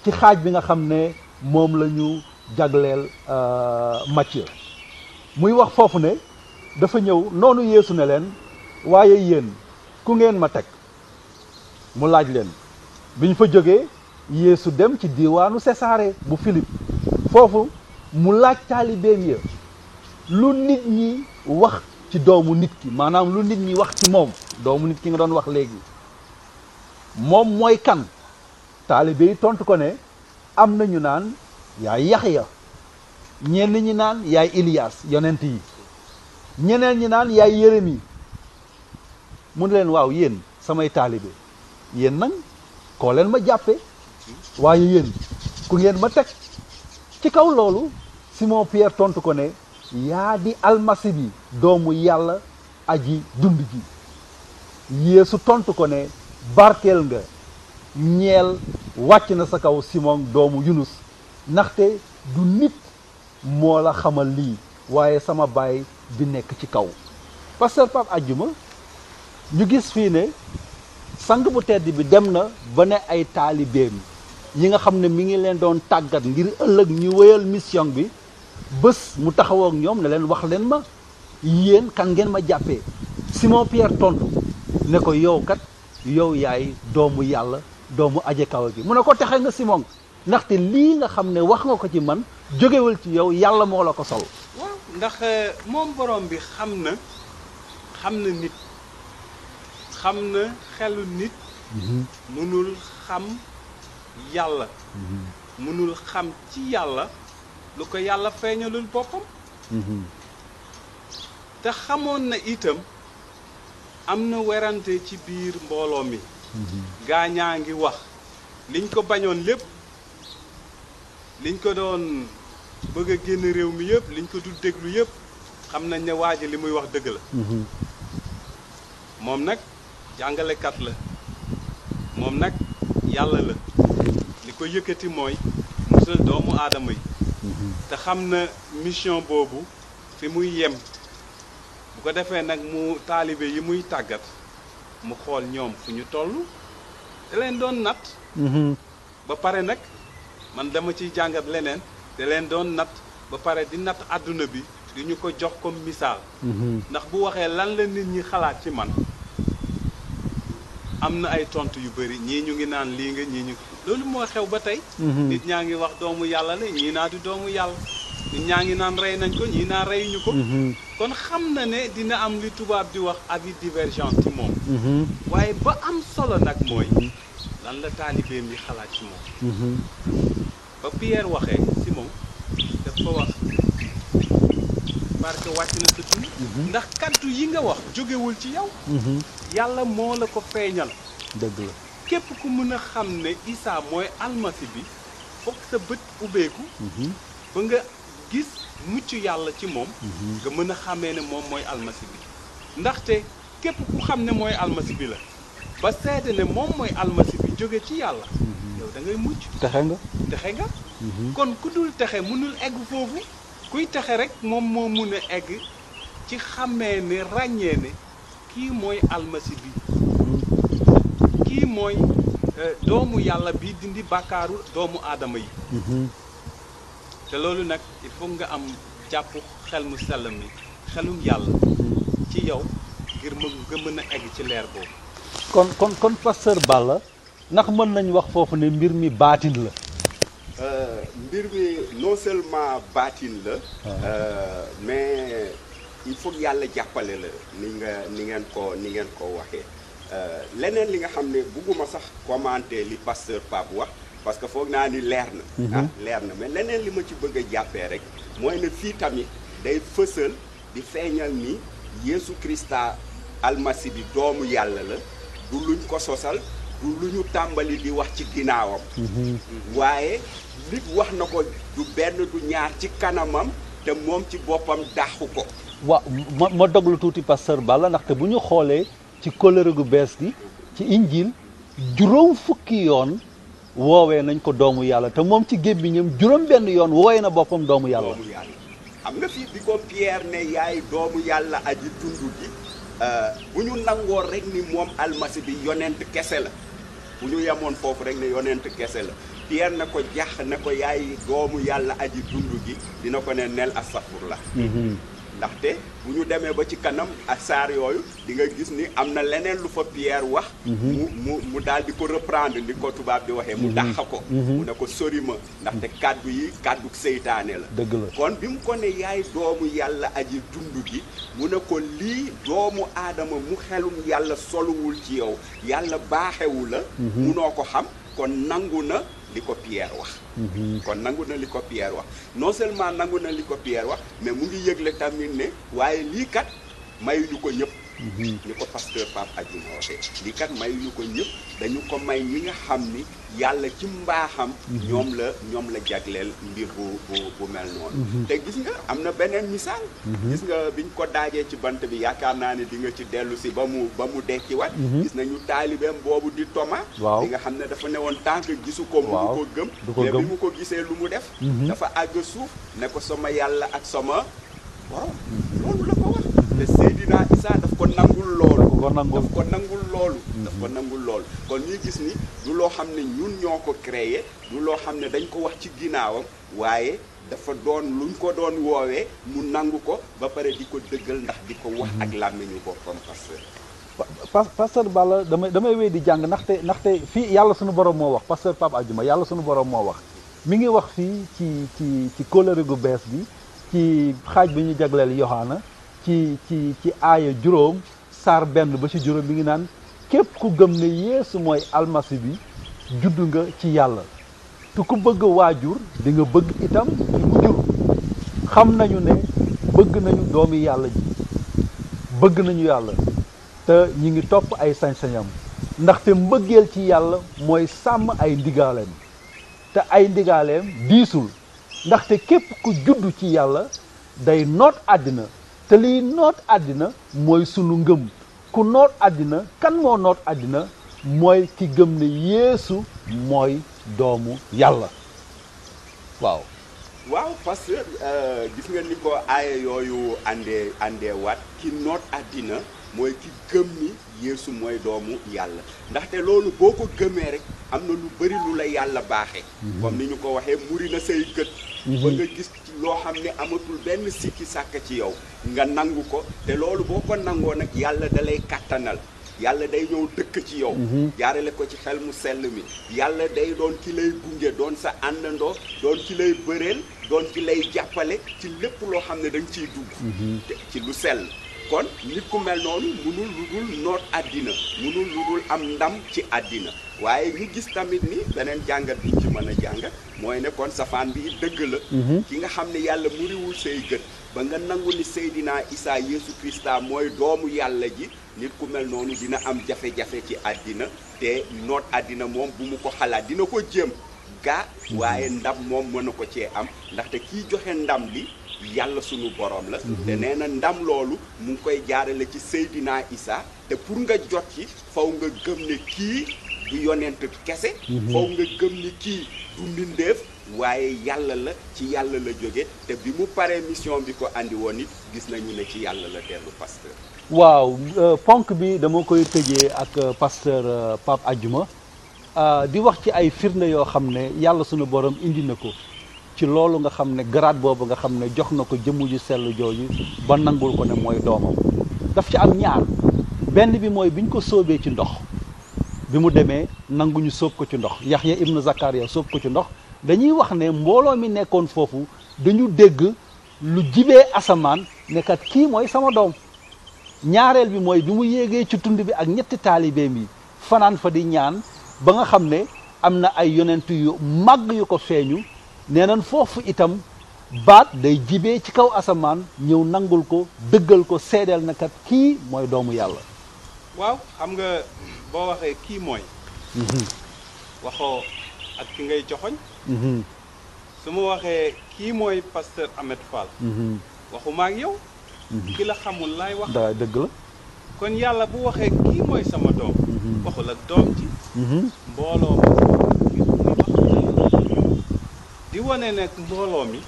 ci xaaj bi nga xam ne moom la ñu jagleel Matthieu muy wax foofu ne dafa ñëw noonu Yeesu ne leen waaye yéen ku ngeen ma teg mu laaj leen bi ñu fa jógee Yeesu dem ci diiwaanu Césarée bu Philippe foofu mu laaj taalibeem ya lu nit ñi wax ci doomu nit ki maanaam lu nit ñi wax ci moom doomu nit ki nga doon wax léegi moom mooy kan taalibe yi tontu ko ne am na ñu naan yaay Yaxya ñenn ñi naan yaay Ilias yonent yi ñeneen ñi naan yaay Yeremi mu ne leen waaw yéen samay taalibe yéen nag koo leen ma jàppe waaye yéen ku ngeen ma teg ci kaw loolu Simon Pierre tontu ko ne yaa di almasi bi doomu yàlla aji dund ji Yeesu tontu ko ne barkeel nga ñeel wàcc na sa kaw Simon doomu Yunus ndaxte du nit moo la xamal lii waaye sama baay bi nekk ci kaw. pasteur Pape Adjuma ñu gis fii ne sang bu tedd bi dem na ba ne ay taalibeem yi nga xam ne mi ngi leen doon tàggat ngir ëllëg ñu wéyal mission bi bés mu taxawoo ak ñoom ne leen wax leen ma yéen kan ngeen ma jàppee. Simon Pierre tontu ne ko yow kat yow yaay doomu yàlla doomu aje kaw gi mu ne ko texe nga Simon ndaxte lii nga xam ne wax nga ko ci man jógewul ci yow yàlla moo la ko sol. waaw ndax moom borom bi xam na nit xam na xelu nit. mënul xam yàlla. mënul xam ci yàlla lu ko yàlla feeñalul boppam. te xamoon na itam am na werante ci biir mbooloo mi. gaañaa ngi wax liñ ko bañoon lépp liñ ko doon bëgg a génn réew mi yëpp liñ ko dul déglu yëpp xam nañ ne waa ji li muy wax dëgg la. moom nag jàngalekat la moom nag yàlla la li ko yëkkati mooy musal doomu aadama yi. te xam na mission boobu fi muy yem bu ko defee nag mu taalibe yi muy tàggat mu xool ñoom fu ñu toll da leen doon natt. ba pare nag man dama ciy jàngat leneen da leen doon natt ba pare di natt àdduna bi di ñu ko jox comme misaal. ndax bu waxee lan la nit ñi xalaat ci man am na ay tontu yu bëri ñii ñu ngi naan lii nga ñii ñu loolu moo xew ba tey. nit ñaa ngi wax doomu yàlla la ñii naa di doomu yàlla nit ñaa ngi naan rey nañ ko ñii naa reyuñu ko. kon xam na ne dina am li tubaab di wax avis divergent ci moom. waaye ba am solo nag mooy lan la taalibeem yi xalaat ci moom. ba Pierre waxee Simon daf ko wax parce que wàcc na sa dund. ndax kaddu yi nga wax jógewul ci yow. yàlla moo la ko feeñal. dëgg la képp ku mën a xam ne Isaa mooy almasi bi foog sa bët ubbeeku. ba nga gis mucc yàlla ci moom nga mën a xàmmee ne moom mooy almasi bi ndaxte képp ku xam ne mooy almasi bi la ba seede ne moom mooy almasi bi jóge ci yàlla yow da ngay mucc texe nga kon ku dul texe mënul egg foofu kuy texe rek moom moo mun a egg ci xàmmee ne ràññee ne kii mooy almasi bi kii mooy doomu yàlla bi dindi bàkkaaru doomu aadama yi te loolu nag il faut nga am jàpp xel mu sell mi xelum yàlla ci yow ngir nga mën a egg ci leer boobu kon pasteur Balla ndax mën nañ wax foofu ne mbir mi baatin la mbir mi non seulement baatin la mais il faut yàlla jàppale la ni ngeen ko waxee leneen li nga xam ne bugguma sax commenter li pasteur Pape wax parce que foog naa ni leer na leer na mais leneen li ma ci bëgg a jàppee rek mooy ne fii tamit day fësal di feeñal ni Yeesu Krista almasi bi doomu yàlla la du luñ ko sosal du lu ñu tàmbali di wax ci ginnaawam waaye nit wax na ko du benn du ñaar ci kanamam te moom ci boppam dàqu ko waaw ma doglu tuuti pasteur Balla ndaxte bu ñu xoolee ci kóllëre gu bees gi ci injil juróom fukki yoon woowee nañ ko doomu yàlla te moom ci gémmiñam juróom benn yoon woowee na boppam doomu yàlla xam nga fii bi ko Pierre ne yaay doomu yàlla aji dund gi bu ñu nangoo rek ni moom almasi bi yonent kese la bu ñu yemoon foofu rek ne yonent kese la Pierre na ko jax ne ko yaay doomu yàlla aji dund gi dina ko ne nel astafurlah ndaxte bu ñu demee ba ci kanam ak saar yooyu di nga gis ni am na leneen lu fa Pierre wax mu daal di ko reprendre li ko tubaab di waxee mu dàq ko mu ne ko sori ma ndaxte kàddu yi kàddu seytaane la dëgg la kon bi mu ko ne yaay doomu yàlla aji dund gi mu ne ko lii doomu aadama mu xelum yàlla soluwul ci yow yàlla baaxewu la munoo ko xam kon nangu na li ko Pierre wax kon nangu na li ko Pierre wax non seulement nangu na li ko Pierre wax mais mu ngi yëgle tamit ne waaye lii kat mayuñu ko ñëpp ni ko pasteur Pape Adjuma waxee lii kat mayuñu ko ñëpp dañu ko may ñi nga xam ni yàlla ci mbaaxam ñoom la jagleel mbir bu mel noonu te gis nga am na beneen misaal gis nga biñ ko daajee ci bant bi yaakaar naa ne di nga ci dellu si ba mu dekki wat gis nañu taalibeem boobu di Thomas li nga xam ne dafa newoon tànk gisu ko mu ko gëm mais bi mu ko gisee lu mu def dafa àgg suuf ne ko sama yàlla ak sama borom loolu la ko wax te Seydina Isa daf ko nangul loolu daf ko nangul loolu kon ñuy gis ni du loo xam ne ñun ñoo ko créé du loo xam ne dañ ko wax ci ginnaawam waaye dafa doon luñ ko doon woowee mu nangu ko ba pare di ko dëggal ndax di ko wax ak làmmiñu boppam pasteur Balla damay wéy di jàng ndaxte fii yàlla suñu borom moo wax pasteur Pape Adjuma yàlla suñu borom moo wax mi ngi wax fii ci kóllëre gu bees bi ci xaaj bi ñu jagleel Yohana ci aaya juróom saar benn ba ci juróom bi ngi naan képp ku gëm ne Yeesu mooy almasi bi judd nga ci yàlla te ku bëgg waajur di nga bëgg itam ki mu jur xam nañu ne bëgg nañu doomi yàlla ji bëgg nañu yàlla te ñi ngi topp ay sañ-sañam ndaxte mbëggeel ci yàlla mooy sàmm ay ndigaaleem te ay ndigaaleem diisul ndaxte képp ku judd ci yàlla day noot àddina te liy noot àddina mooy sunu ngëm ku noot àddina kan moo noot àddina mooy ki gëm ne Yeesu mooy doomu yàlla waaw parce que gis nga ni ko aaya yooyu andee waat ki noot àddina mooy ki gëm ni Yeesu mooy doomu yàlla ndaxte loolu boo ko gëmee rek am na lu bari lu la yàlla baaxee comme ni ñu ko waxee muri na say gët ba nga gis loo xam ne amatul benn sikki sàkk ci yow nga nangu ko te loolu boo ko nangoo nag yàlla da lay kàttanal yàlla day ñëw dëkk ci yow jaarale ko ci xel mu sell mi yàlla day doon ki lay gunge doon sa àndandoo doon ki lay bëreel doon ki lay jàppale ci lépp loo xam ne da nga ciy dugg ci lu sell kon nit ku mel noonu munul lu dul noot àddina munul lu dul am ndam ci àddina waaye ñu gis tamit ni beneen jàngat biñ ci mën a jàngat mooy ne kon safaan bi dëgg la ki nga xam ne yàlla muriwul say gët ba nga nangu ni Seydina Isa Yeesu Krista mooy doomu yàlla ji nit ku mel noonu dina am jafe-jafe ci àddina te noot àddina moom bu mu ko xalaat dina ko jéem gaa waaye ndam moom mën na ko cee am ndaxte kii joxe ndam li yàlla sunu borom la te nee na ndam loolu mu ngi koy jaarale ci Seydina Isa te pour nga jot ci faw nga gëm ne kii du yonent kese faw nga gëm ne kii du mbindeef waaye yàlla la ci yàlla la jóge te bi mu paree mission bi ko andi woon it gis nañu ne ci yàlla la dellu pasteur. waaw ponk bi dama koy tëjee ak pasteur Pape Adjouma di wax ci ay firnde yoo xam ne yàlla sunu borom indi na ko ci loolu nga xam ne grade boobu nga xam ne jox na ko jëmm ju sell jooju ba nangul ko ne mooy doomam daf ci am ñaar benn bi mooy biñ ko sóobee ci ndox bi mu demee nanguñu sóob ko ci ndox Yaxya ibnu Zakariya sóob ko ci ndox dañuy wax ne mbooloo mi nekkoon foofu dañu dégg lu jibee asamaan ne kat kii mooy sama doom ñaareel bi mooy bi mu yéegee ci tund bi ak ñetti taalibeem yi fanaan fa di ñaan ba nga xam ne am na ay yonent yu màgg yu ko feeñu nee nañ foofu itam baat day jibee ci kaw asamaan ñëw nangul ko dëggal ko seedeel na kat kii mooy doomu yàlla. waaw xam nga boo waxee kii mooy waxoo ak ki ngay joxoñ su ma waxee kii mooy pasteur Ahmed Fall waxuma ak yow ki la xamul laay wax daa dëgg la kon yàlla bu waxee kii mooy sama doom waxul ak doom ci mbooloo di wane nekk mbooloo mi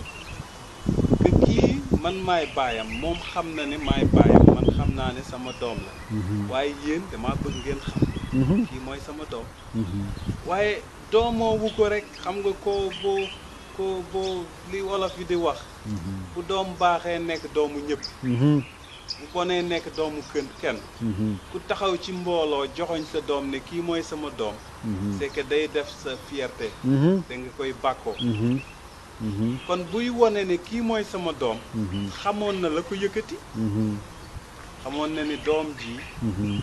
que kii man maay baayam moom xam na ne maay baayam man xam naa ne sama doom la waaye yéen dama bëgg ngeen xam kii mooy sama doom waaye doomoo wu ko rek xam nga boo li wolof yi di wax bu doom baaxee nekk doomu ñëpp bu bonee nekk doomu kenn ku taxaw ci mbooloo joxoñ sa doom ne kii mooy sama doom c'est que day def sa fierté da nga koy bàkkoo kon buy wone ne kii mooy sama doom xamoon na la ko yëkkati xamoon na ni doom ji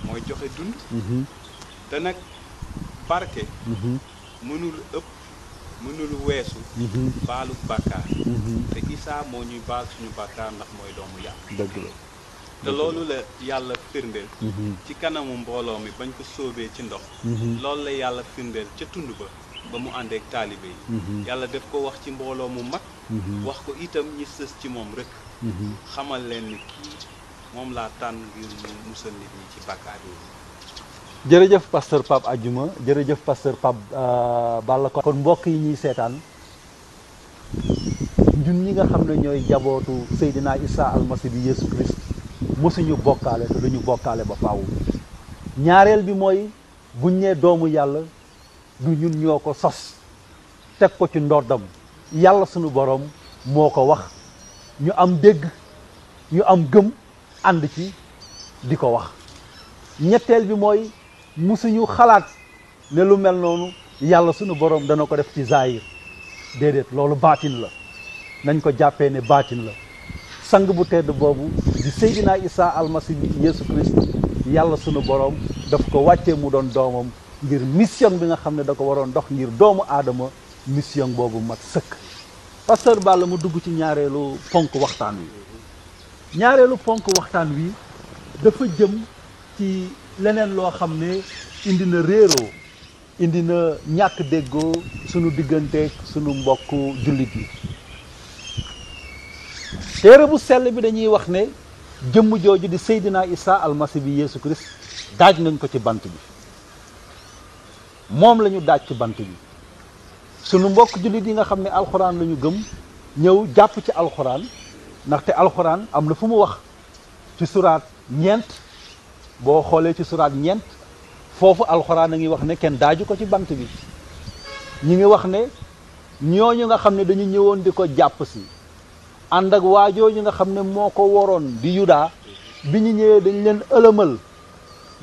mooy joxe dund te nag barke mënul ëpp mënul weesu baalu bàkkaar te Isaa moo ñuy baal suñu bàkkaar ndax mooy doomu yàlla dëgg la te loolu la yàlla firndeel ci kanamu mbooloo mi bañ ko sóobee ci ndox loolu la yàlla firndeel ca tund ba mu àndeek taalibe yi yàlla def ko wax ci mbooloo mu mag wax ko itam ñi sës ci moom rek xamal leen ni kii moom laa tànn ngir mu musal nit ñi ci bàkkaar yi. jërëjëf pasteur Pape Adjouma jërëjëf pasteur Pape Balla kon mbokk yi ñuy seetaan ñun ñi nga xam ne ñooy jabootu Seydina Isa almasi bi Yeesu Christ mosuñu bokkaale te duñu bokkaale ba faaw ñaareel bi mooy buñ nee doomu yàlla du ñun ñoo ko sos teg ko ci ndoddam yàlla sunu borom moo ko wax ñu am dégg ñu am gëm ànd ci di ko wax ñetteel bi mooy musuñu xalaat ne lu mel noonu yàlla sunu borom dana ko def ci zaahir déedéet loolu baatin la nañ ko jàppee ne baatin la sang bu tedd boobu di Seydina Isa almasi bi Yeesu Christ yàlla sunu borom daf ko wàccee mu doon doomam ngir mission bi nga xam ne da ko waroon dox ngir doomu aadama mission boobu mat sëkk. pasteur Balla mu dugg ci ñaareelu ponk waxtaan wi ñaareelu ponk waxtaan wi dafa jëm ci leneen loo xam ne indi na réeroo indi na ñàkk déggoo sunu digganteeg sunu mbokk jullit yi. téere bu sell bi dañuy wax ne jëmm jooju di Seydina Isa almasi bi Yeesu Christ daaj nañ ko ci bant bi moom la ñu daaj ci bant bi sunu mbokk jullit yi nga xam ne alxuraan la ñu gëm ñëw jàpp ci alxuraan ndaxte alxuraan am na fu mu wax ci suraat ñeent boo xoolee ci suraat ñeent foofu alxuraan a ngi wax ne kenn daaju ko ci bant bi ñi ngi wax ne ñooñu nga xam ne dañu ñëwoon di ko jàpp si ànd ak waajooju nga xam ne moo ko waroon di Yuda bi ñu ñëwee dañ leen ëlëmal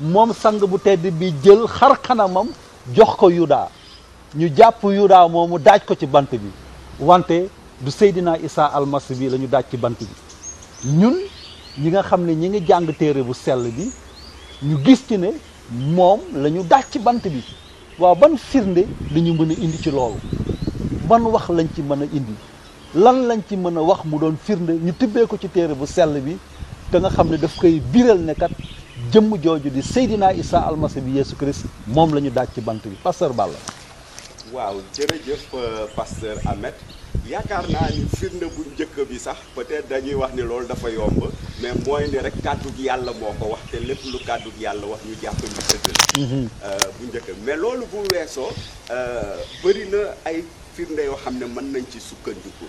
moom sang bu tedd bi jël xar kanamam jox ko Yuda ñu jàpp Yuda moomu daaj ko ci bant bi wante du Seydina Isa almasi bi la ñu daaj ci bant bi ñun ñi nga xam ne ñi ngi jàng téere bu sell bi ñu gis ci ne moom la ñu daaj ci bant bi waaw ban firnde la ñu mën a indi ci loolu ban wax lañ ci mën a indi lan lañ ci mën a wax mu doon firnde ñu tibbee ko ci téere bu sell bi te nga xam ne daf koy biral ne kat jëmm jooju di Seydina Isa almasi bi Yeesu Christ moom la ñu daaj ci bant bi pasteur Balla. waaw jërëjëf pasteur Ahmed yaakaar naa ni firnde bu njëkk bi sax peut-être dañuy wax ni loolu dafa yomb mais mooy ni rek kàddug yàlla moo ko wax te lépp lu kàddug yàlla wax ñu jàpp ni dëgg la bu njëkk mais loolu bu weesoo bëri na ay firnde yoo xam ne mën nañ ci sukkandiku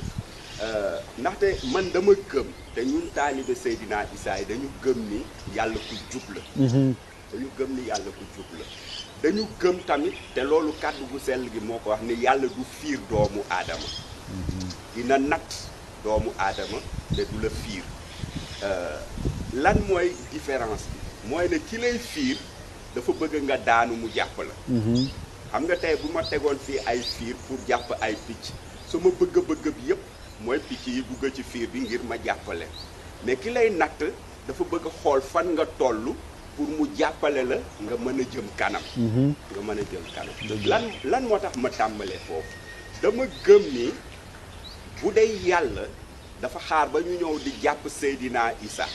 ndaxte man dama gëm te ñun taalibe Seydina Issa yi dañu gëm ni yàlla ku jub la dañu gëm ni yàlla ku jub la dañu gëm tamit te loolu kàddu gu sell gi moo ko wax ni yàlla du fiir doomu aadama dina natt doomu aadama te du la fiir lan mooy différence bi mooy ne ki lay fiir dafa bëgg nga daanu mu jàpp la xam nga tey bu ma tegoon fii ay fiir pour jàpp ay picc sama bëgg-bëgg bi yépp mooy picc yi dugg ci fiir bi ngir ma jàppale mais ki lay natt dafa bëgg xool fan nga toll pour mu jàppale la nga mën a jëm kanam nga mën a jëm kanam lan moo tax ma tàmbalee foofu dama gëm ni bu dee yàlla dafa xaar ba ñu ñëw di jàpp Seydina Issa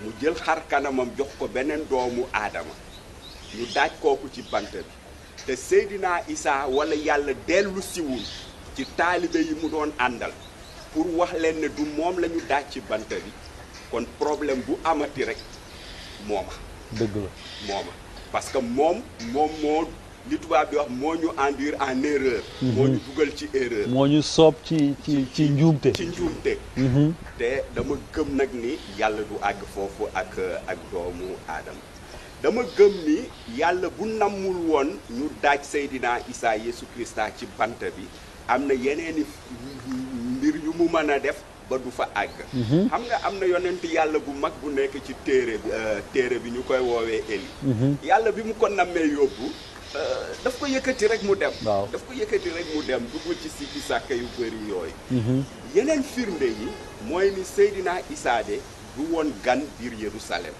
mu jël xar kanamam jox ko beneen doomu aadama ñu daaj kooku ci bant bi te Seydina Issa wala yàlla dellu siwul ci taalibe yi mu doon àndal pour wax leen ne du moom la ñu daaj ci bant bi kon problème bu amati rek mooma dëgg la mooma parce que moom moo li tubaab di wax moo ñu induire en erreur moo ñu dugal ci erreur moo ñu soob ci njuumte te dama gëm nag ni yàlla du àgg foofu ak doomu aadama dama gëm ni yàlla bu nammul woon ñu daaj Seydina Issa Yeesu Krista ci bant bi am na yeneeni mbir yu mu mën a def ba du fa àgg xam nga am na yonent yàlla bu mag bu nekk ci téere bi ñu koy woowee Eli yàlla bi mu ko nammee yóbbu daf ko yëkkati rek mu dem daf ko yëkkati rek mu dem dugg ci sikki sàkka yu bëri yooyu yeneen firnde yi mooy ni Seydina Issa de du woon gan biir Yerusalem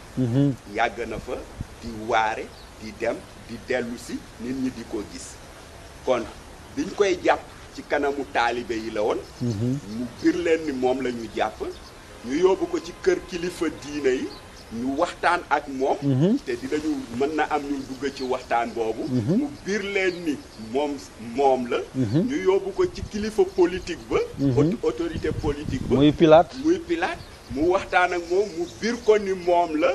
yàgg na fa di waare di dem di dellu si nit ñi di ko gis kon biñ koy jàpp ci kanamu taalibe yi la woon mu bir leen ni moom la ñu jàpp ñu yóbbu ko ci kër kilifa diine yi ñu waxtaan ak moom te dinañu mën na am ñu dugg ci waxtaan boobu mu bir leen ni moom la ñu yóbbu ko ci kilifa politique ba autorité politique ba muy Pilate mu waxtaan ak moom mu bir ko ni moom la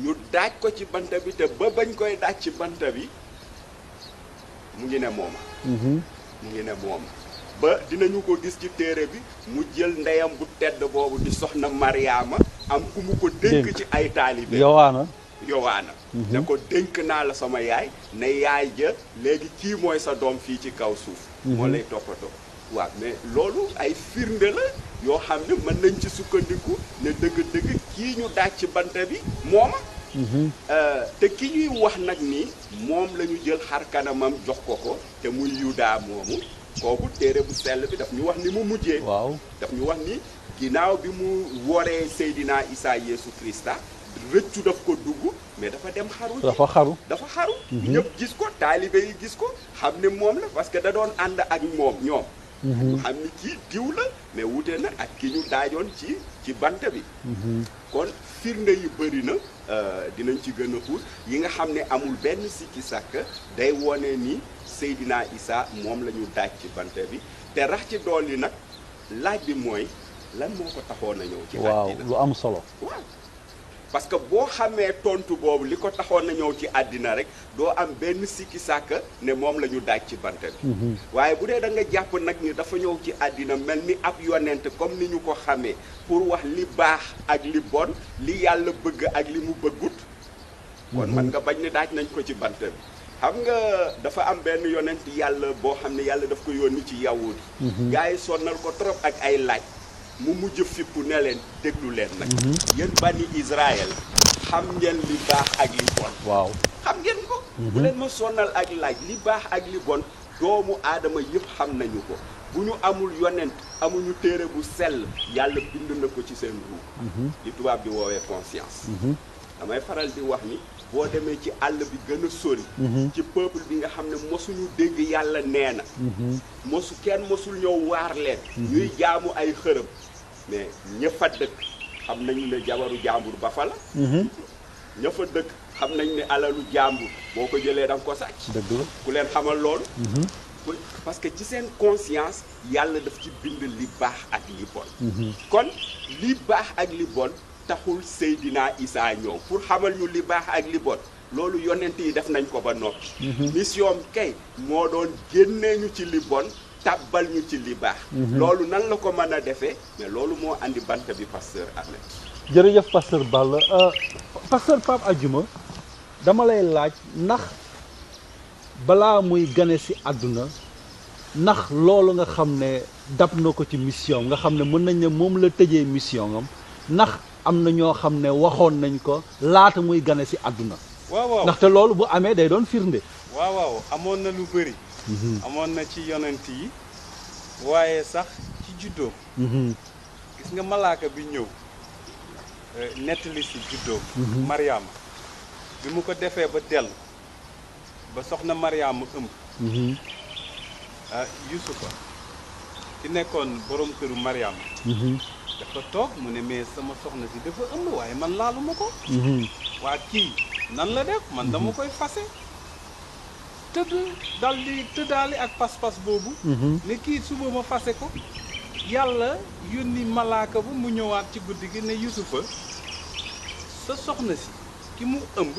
ñu daaj ko ci bant bi te ba bañ koy daaj ci bant bi mu ngi ne moom ba dinañu ko gis ci téere bi mu jël ndeyam bu tedd boobu di soxna Mariama am ku mu ko dénk ci ay taalibe Yowaana ne ko dénk naa la sama yaay ne yaay ja léegi kii mooy sa doom fii ci kaw suuf moo lay toppatoo waaw mais loolu ay firnde la yoo xam ne mën nañ ci sukkandiku ne dëgg-dëgg kii ñu daaj ci bant bi mooma te ki ñuy wax nag ni moom la ñu jël xar kanamam jox ko te muy Yuda moomu kooku téere bu sell bi daf ñu wax ni mu mujjee daf ñu wax ni ginnaaw bi mu woree Seydina Issa Yeesu Krista rëccu daf ko dugg mais dafa dem dafa xaru ñëpp gis ko taalibe yi gis ko xam ne moom la parce que da doon ànd ak moom ñoom xam ni kii diw la mais wute na ak ki ñu daajoon ci bant bi kon firnde yu bëri na dinañ ci gën a xuus yi nga xam ne amul benn sikki sàkk day wone ni Seydina Issa moom la ñu daaj ci bant bi te rax ci dolli nag laaj bi mooy lan moo ko taxoon a ñëw ci àddina lu am solo parce que boo xamee tontu boobu li ko taxoon na ñëw ci àddina rek doo am benn sikki sàkk ne moom la ñu daaj ci bant bi waaye bu dee da nga jàpp nag ni dafa ñëw ci àddina mel ni ab yonent comme ni ñu ko xamee pour wax li baax ak li bon li yàlla bëgg ak li mu bëggut kon man nga bañ ne daaj nañ ko ci bant bi xam nga dafa am benn yonent yàlla boo xam ne yàlla daf ko yónni ci yawut yi gars yi sonnal ko trop ak ay laaj mu mujj fippu ne leen déglu leen nag yéen bani Israël xam ngeen li baax ak li bon xam ngeen ko bu leen ma sonnal ak laaj li baax ak li bon doomu aadama yëpp xam nañu ko bu ñu amul yonent amuñu téere bu sell yàlla bind na ko ci seen ruux li tubaab di woowee conscience damay faral di wax ni boo demee ci àll bi gën a sori ci peuple bi nga xam ne mosuñu dégg yàlla nee na kenn mosul ñëw waar leen ñuy jaamu ay xërëm mais ña fa dëkk xam nañu ne jabaru jàmbur ba fa la ña fa dëkk xam nañ ne alalu jàmbur boo ko jëlee da nga ko sàcc dëgg la ku leen xamal loolu parce que ci seen conscience yàlla daf ci bind li baax ak li bon. kon li baax ak li bon taxul Seydina Isa ñëw pour xamal ñu li baax ak li bon loolu yonent yi def nañ ko ba noppi. mission kay moo doon génnee ñu ci li bon tàbbal ñu ci li baax. loolu nan la ko mën a defee mais loolu moo andi bant bi pasteur Ahmed. jërëjëf pasteur Balla pasteur Pape Adjouma dama lay laaj ndax balaa muy gane si àdduna ndax loolu nga xam ne dab na ko ci mission nga xam ne mën nañ ne moom la tëjee mission am ndax am na ñoo xam ne waxoon nañ ko laata muy gane si àdduna. waaw ndaxte loolu bu amee day doon firnde. waaw amoon na lu bëri. amoon na ci yonent yi waaye sax ci juddoo. gis nga malaaka bi ñëw nettali si juddoo. Mariama bi mu ko defee ba dellu ba soxna Mariama ëmb. Yusufa ki nekkoon borom këru Mariama. dafa toog mu ne mais sama soxna si dafa ëmb waaye man laaluma ko. waa kii nan la def man dama koy fase tëdd dal di tëddaali ak pas-pas boobu. ne kii suba ma fase ko. yàlla yónni malaaka bu mu ñëwaat ci guddi gi ne Yusufa sa soxna si ki mu ëmb.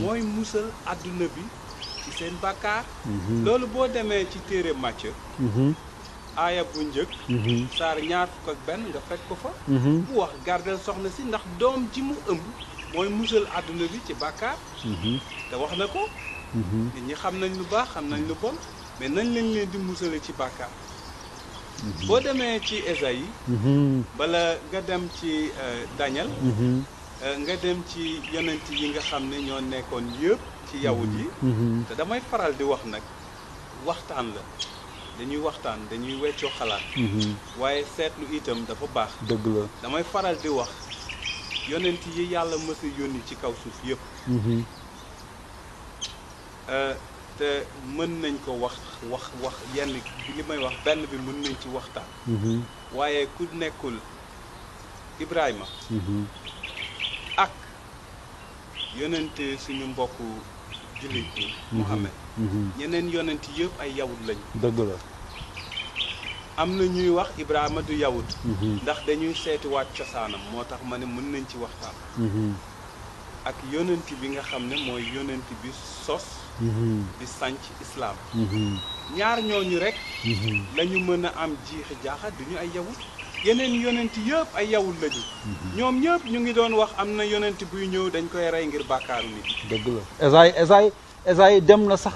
mooy musal àdduna bi ci seen bàkkaar. loolu boo demee ci téere Macë. aaya bu njëkk. saar 21 nga fekk ko fa. bu wax gardel soxna si ndax doom ji mu ëmb mooy musal àdduna bi ci bàkkaar. te wax na ko. nit ñi xam nañ lu baax xam nañ lu bon mais nañ leen di musale ci bàkkaar. boo demee ci Ésaïe. bala nga dem ci Daniel. nga dem ci yonent yi nga xam ne ñoo nekkoon yëpp ci yawut yi. te damay faral di wax nag waxtaan la. dañuy waxtaan dañuy weccoo xalaat. waaye seetlu itam dafa baax. dëgg la damay faral di wax yonent yi yàlla mës a yónni ci kaw suuf yëpp. te mën nañ ko wax yenn bi li may wax benn bi mën nañ ci waxtaan. waaye ku nekkul Ibrahima. ak yonent suñu mbokku jullit bi Muhammad. ñeneen yonent yëpp ay yawut lañu. dëgg la. am na ñuy wax Ibrahima du yawut. ndax dañuy seetiwaat cosaanam moo tax ma ne mën nañ ci waxtaan. ak yonent bi nga xam ne mooy yonent bi sos. di sanc islam. ñaar ñooñu rek. lañu mën a am jiixi jaaxa duñu ay yawut. yeneen yonent yëpp ay yawut lañu. ñoom ñëpp ñu ngi doon wax am na yonent buy ñëw dañ koy rey ngir bàkkaaru nit. dëgg la Esayi dem na sax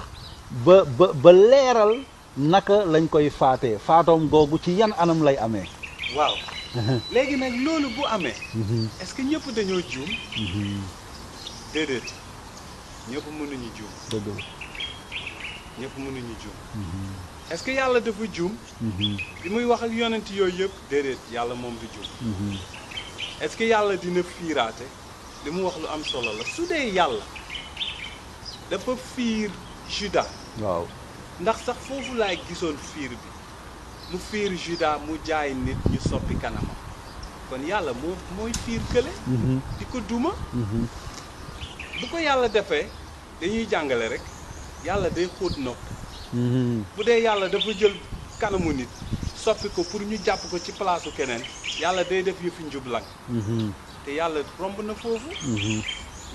ba leeral naka lañ koy faatee faatoom googu ci yan anam lay amee. waaw léegi nag loolu bu amee. est-ce que ñëpp dañoo juum. déedéet ñëpp mënuñu juum. dëgg la ñëpp mënuñu juum. est-ce que yàlla dafa juum. bi muy wax ak yonent yooyu yëpp déedéet yàlla moom du juum. est-ce que yàlla dina fiiraate li mu wax lu am solo la su dee yàlla. dafa fiir Juda. waaw ndax sax foofu laay gisoon fiir bi mu fiir Juda mu jaay nit ñu soppi kanamam kon yàlla mooy fiir kële. di ko duma. bu ko yàlla defee dañuy jàngale rek yàlla day xóot nopp. bu dee yàlla dafa jël kanamu nit soppi ko pour ñu jàpp ko ci palaasu keneen yàlla day def yëfi njublang. te yàlla romb na foofu.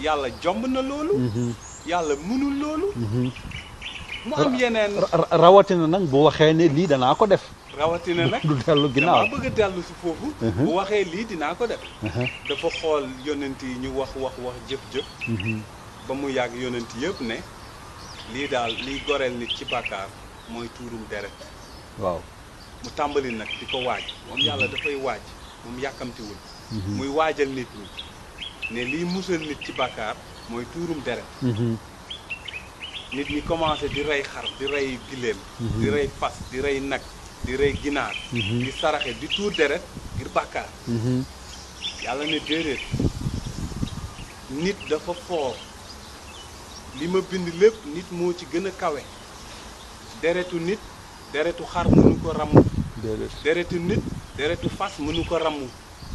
yàlla jomb na loolu. yàlla mënul loolu. mu am yeneen. rawatina nag bu waxee ne lii danaa ko def. rawatina nag du dellu ginnaaw dama bëgg a dellu si foofu. bu waxee lii dinaa ko def. dafa xool yonent yi ñu wax jëf. ba mu yàgg yonent yëpp ne lii daal liy goreel nit ci bàkkaar mooy tuurum deret. waaw mu tàmbali nag di ko waaj moom yàlla dafay waaj moom yàkkamtiwul. muy waajal nit ñi ne liy musal nit ci bàkkaar mooy tuurum deret. nit ñi commencé di rey xar di rey giléem. di rey fas di rey nag di rey ginaar. di saraxe di tuur deret ngir bàkkaar. yàlla ne déedéet nit dafa foor li ma bind lépp nit moo ci gën a kawe. deretu nit deretu xar mënu ko ramm. deretu nit deretu fas mënu ko ramm.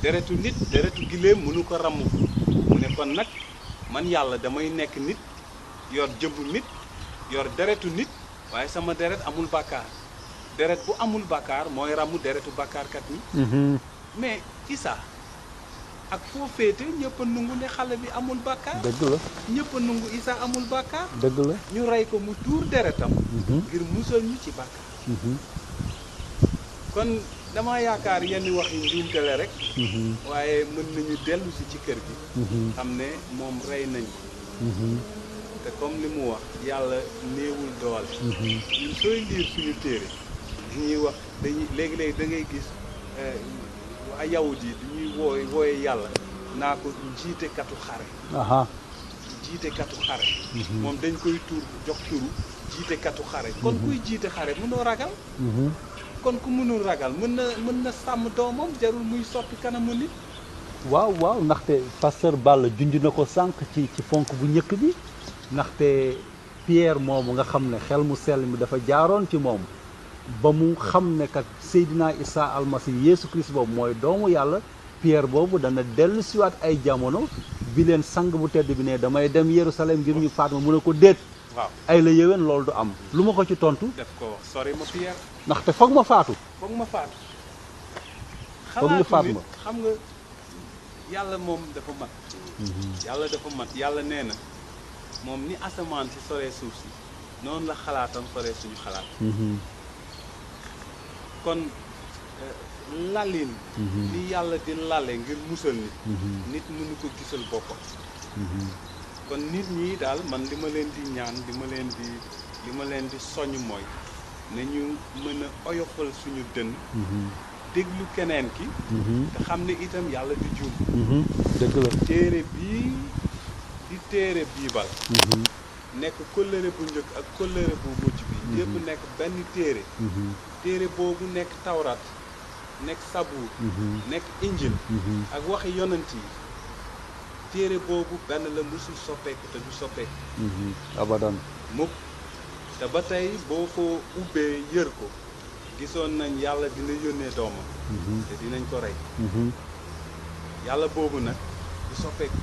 deretu nit deretu giléem mënu ko ramm. mu ne kon nag man yàlla damay nekk nit yor jëmbu nit yor deretu nit waaye sama deret amul bàkkaar deret bu amul bàkkaar mooy ramu deretu bàkkaarkat ñi mais Issa ak foo féete ñëpp a nungu ne xale bi amul bàkkaar dëgg la ñëpp a nungu Issa amul bàkkaar dëgg la ñu rey ko mu tuur deretam ngir musal ñu ci bàkkaar kon dama yaakaar yenn wax yi njuumte la rek waaye mën nañu dellu si ci kër gi xam ne moom rey nañ ko te comme li mu wax yàlla néewul doole ñun sooy liir suñu téere ñuy wax dañuy léegi-léegi da ngay gis waa yawut yi dañuy wooye yàlla naa ko jiitekatu xare jiitekatu xare moom dañ koy jox turu jiitekatu xare kon kuy jiite xare mënoo ragal kon ku mënul ragal mën na sàmm doomam jarul muy soppi kanamu nit waaw ndaxte pasteur Balla junj na ko sànq ci fonk bu njëkk bi ndaxte Pierre moomu nga xam ne xel mu sell mi dafa jaaroon ci moom ba mu xam ne kat Seydina Issa almasi Yeesu Christ boobu mooy doomu yàlla Pierre boobu dana dellu siwaat ay jamono bi leen sang bu tedd bi ne damay dem Yerusalem ngir ñu faat ma mu ne ko déet waaw ay la yéwén loolu du am lu ma ko ci tontu def ko wax sori ma Pierre ndaxte foog ma faatu foog ma faatu foog ñu faat ma xam nga yàlla moom dafa mat yàlla dafa mat yàlla nee na moom ni asamaan si soree suuf si noonu la xalaatam soree suñu xalaat kon lalin li yàlla di lale ngir musal nit mënu ko gisal boppam kon nit ñi daal man li ma leen di ñaan li ma leen di soññ mooy nañu mën a oyofal suñu dënn déglu keneen ki te xam ne itam yàlla di juum dëgg la téere bii di téere biibal nekk kóllëre bu njëkk ak kóllëre bu mujj bi yépp nekk benn téere boobu nekk tawrat nekk sabuur nekk injil ak waxi yonent yi téere boobu benn la musul soppeeku te du soppeeku abadan mukk te ba tey boo ko ubbee yër ko gisoon nañ yàlla dina yónnee doomam te dinañ ko rey yàlla boobu nag du soppeeku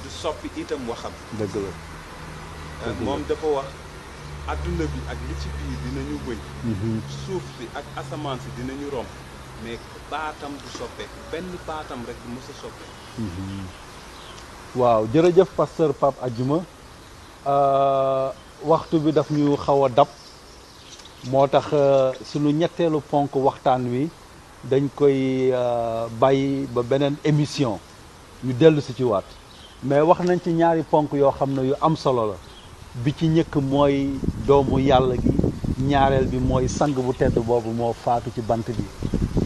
du soppi itam waxam dëgg la moom dafa wax adduna bi ak li ci biir dinañu bëñ suuf si ak asamaan si dinañu romb mais baatam du soppeeku benn baatam rek du mës a soppeeku waaw jërëjëf pasteur Pape Adjouma waxtu bi daf ñu xaw a dab moo tax sunu ñetteelu ponk waxtaan wi dañ koy bàyyi ba beneen émission ñu dellu si ci waat mais wax nañ ci ñaari ponk yoo xam ne yu am solo la bi ci njëkk mooy doomu yàlla gi ñaareel bi mooy sang bu tedd boobu moo faatu ci bant bi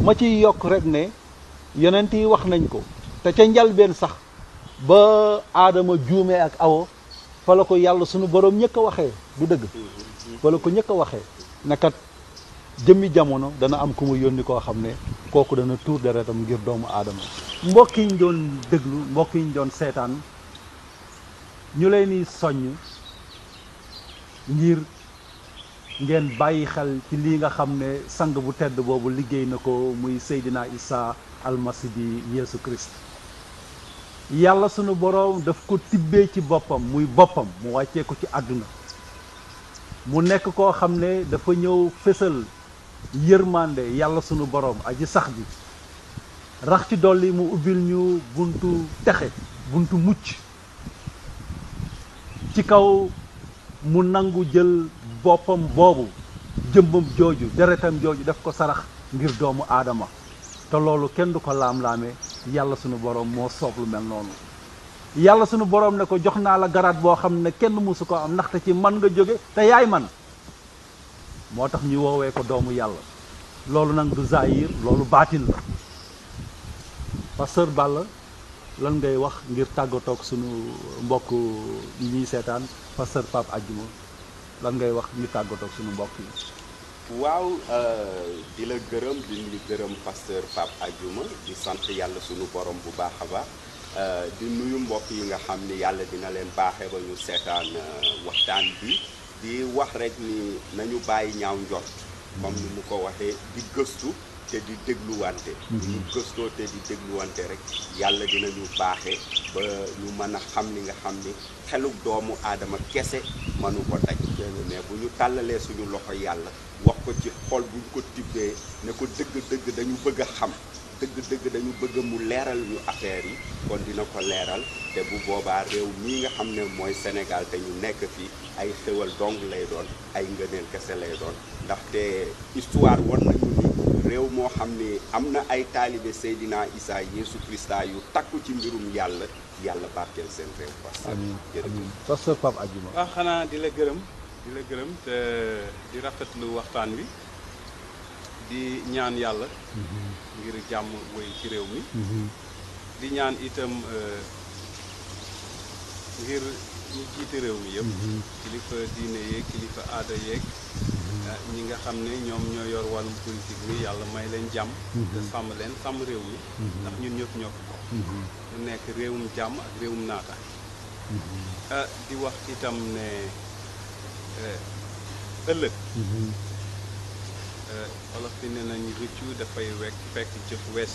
ma ciy yokk rek ne yonent yi wax nañ ko te ca njalbeen sax ba aadama juumee ak awo fa la ko yàlla sunu borom ñëkk a waxee du dëgg fa la ko ñëkk a waxee nekat jëmmi jamono dana am ku mu yónni koo xam ne kooku dana tuur deretam ngir doomu aadama mbokk yi ñu doon déglu mbokk yi ñu doon seetaan ñu leen di soññ ngir ngeen bàyyi xel ci lii nga xam ne sang bu tedd boobu liggéey na ko muy Seydina Issa almasi bi Yeesu Christ yàlla sunu boroom daf ko tibbee ci boppam muy boppam mu wàccee ko ci àdduna mu nekk koo xam ne dafa ñëw fésal yërmande yàlla sunu boroom aji sax ji rax ci dolli mu ubbil ñu buntu texe buntu mucc ci kaw mu nangu jël boppam boobu jëmbam jooju deretam jooju def ko sarax ngir doomu aadama te loolu kenn du ko laam-laame yàlla sunu borom moo soob lu mel noonu yàlla sunu borom ne ko jox naa la garaat boo xam ne kenn mësu ko am ndaxte ci man nga jóge te yaay man moo tax ñu woowee ko doomu yàlla loolu nag du zahir loolu baatin la pasteur Balla lan ngay wax ngir tàggatoog sunu mbokk yi ñuy seetaan pasteur Pape Adjouma lan ngay wax ñu tàggatoog sunu mbokk yi. waaw di la gërëm di gërëm pasteur Pape Adjouma di sant yàlla sunu borom bu baax a baax di nuyu mbokk yi nga xam ni yàlla dina leen baaxee ba ñu seetaan waxtaan bi di wax rek ni nañu bàyyi ñaaw njort comme ni mu ko waxee di gëstu te di dégluwante ñu gëstoo te di dégluwante rek yàlla dinañu baaxee ba ñu mën a xam li nga xam ni xeluk doomu aadama kese mënu ko daj mais bu ñu tàllalee suñu loxo yàlla wax ko ci xol bu ñu ko tibbee ne ko dëgg-dëgg dañu bëgg a xam dëgg-dëgg dañu bëgg mu leeral ñu affaire yi kon dina ko leeral te bu boobaa réew mii nga xam ne mooy Sénégal te ñu nekk fii ay xéwal dong lay doon ay ngëneel kese lay doon ndaxte histoire war nañu ni réew moo xam ni am na ay taalibe Seydina Isa Yeesu Krista yu takku ci mbirum yàlla yàlla barkeel seen réew. amiin amiin pasteur Pape Adjuma. waaw xanaa di la gërëm te di rafetlu waxtaan wi di ñaan yàlla ngir jàmm woy ci réew mi di ñaan itam ngir ñu jiite réew mi yëpp kilifa diine yeeg kilifa aada yeeg ñi nga xam ne ñoom ñoo yor wàllum politique bi yàlla may leen jàmm te sàmm leen sàmm réew mi ndax ñun ñëpp ñoo ko bokk mu nekk réewum jàmm ak réewum naata di wax itam ne ëllëg wolof bi ne nañ rëccu dafay fekk jëf wees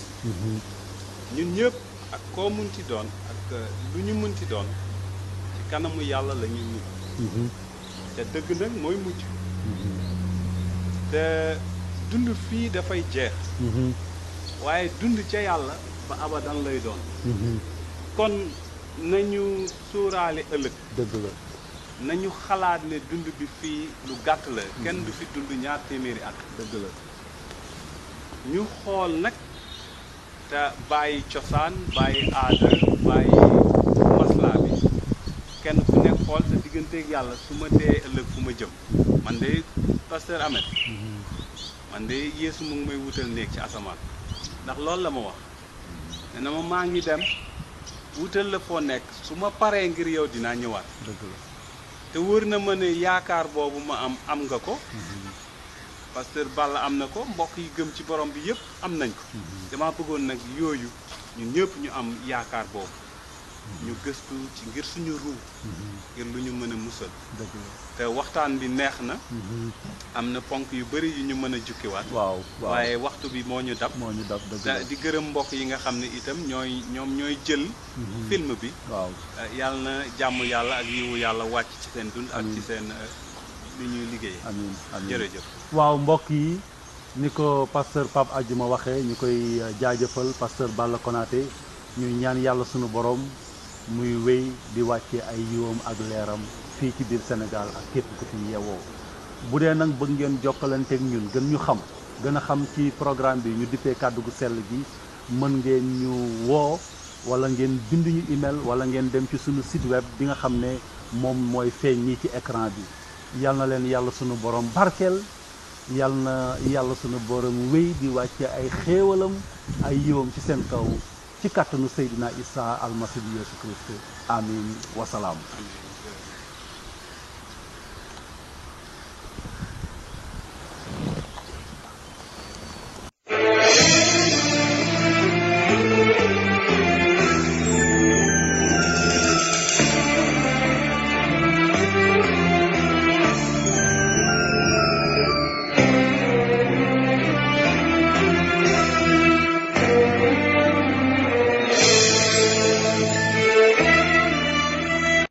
ñun ñëpp ak koo munti doon ak lu ñu munti doon ci kanamu yàlla la ñuy mujj te dëgg nag mooy mujj te dund fii dafay jeex waaye dund ca yàlla ba abadan lay doon kon nañu sóoraale ëllëg dëgg la nañu xalaat ne dund bi fii lu gàtt la kenn du fi dund ñaar téeméeri at dëgg la ñu xool nag te bàyyi cosaan bàyyi aada bàyyi maslaa bi kenn ku nekk xool sa digganteeg yàlla su ma dee ëllëg fu ma jëm man de pasteur Ahmed man de Yeesu mu ngi may wutal néeg ci asamaan ndax loolu la ma wax ne na ma maa ngi dem wutal la foo nekk su ma paree ngir yow dinaa ñëwaat dëgg la te wër na ma ne yaakaar boobu ma am nga ko pasteur Balla am na ko mbokk yi gëm ci borom bi yëpp am nañ ko dama bëggoon nag yooyu ñun ñëpp ñu am yaakaar boobu ñu gëstu ci ngir suñu ruu ngir lu ñu mën a musal dëgg la te waxtaan bi neex na am na ponk yu bëri yu ñu mën a jukkiwaat waaw waaye waxtu bi moo ñu dab dëgg la di gërëm mbokk yi nga xam ne itam ñoom ñooy jël film bi waaw yàlla na jàmm yàlla ak yiwu yàlla wàcc ci seen dund ak ci seen li ñuy liggéey amiin amiin jërëjëf waaw mbokk yi ni ko pasteur Pape Adjuma waxee ñu koy jaajëfal pasteur Balla Konaté ñuy ñaan yàlla sunu borom muy wéy di wàcce ay yiwam ak leeram fii ci biir Sénégal ak képp ku fi yeewoo bu dee nag bëgg ngeen jokkalanteeg ñun gën ñu xam gën a xam ci programme bi ñu dippee kàddu gu sell gi mën ngeen ñu woo wala ngeen bind ñu email wala ngeen dem ci sunu site web bi nga xam ne moom mooy feeñ nii ci écran bi yal na leen yàlla sunu borom barkeel yal na yàlla sunu borom wéy di wàcce ay xéewalam ay yiwam ci seen kaw ci kàttanu Seydina Isa almasi bi Yeesu Christ amin wasalaam.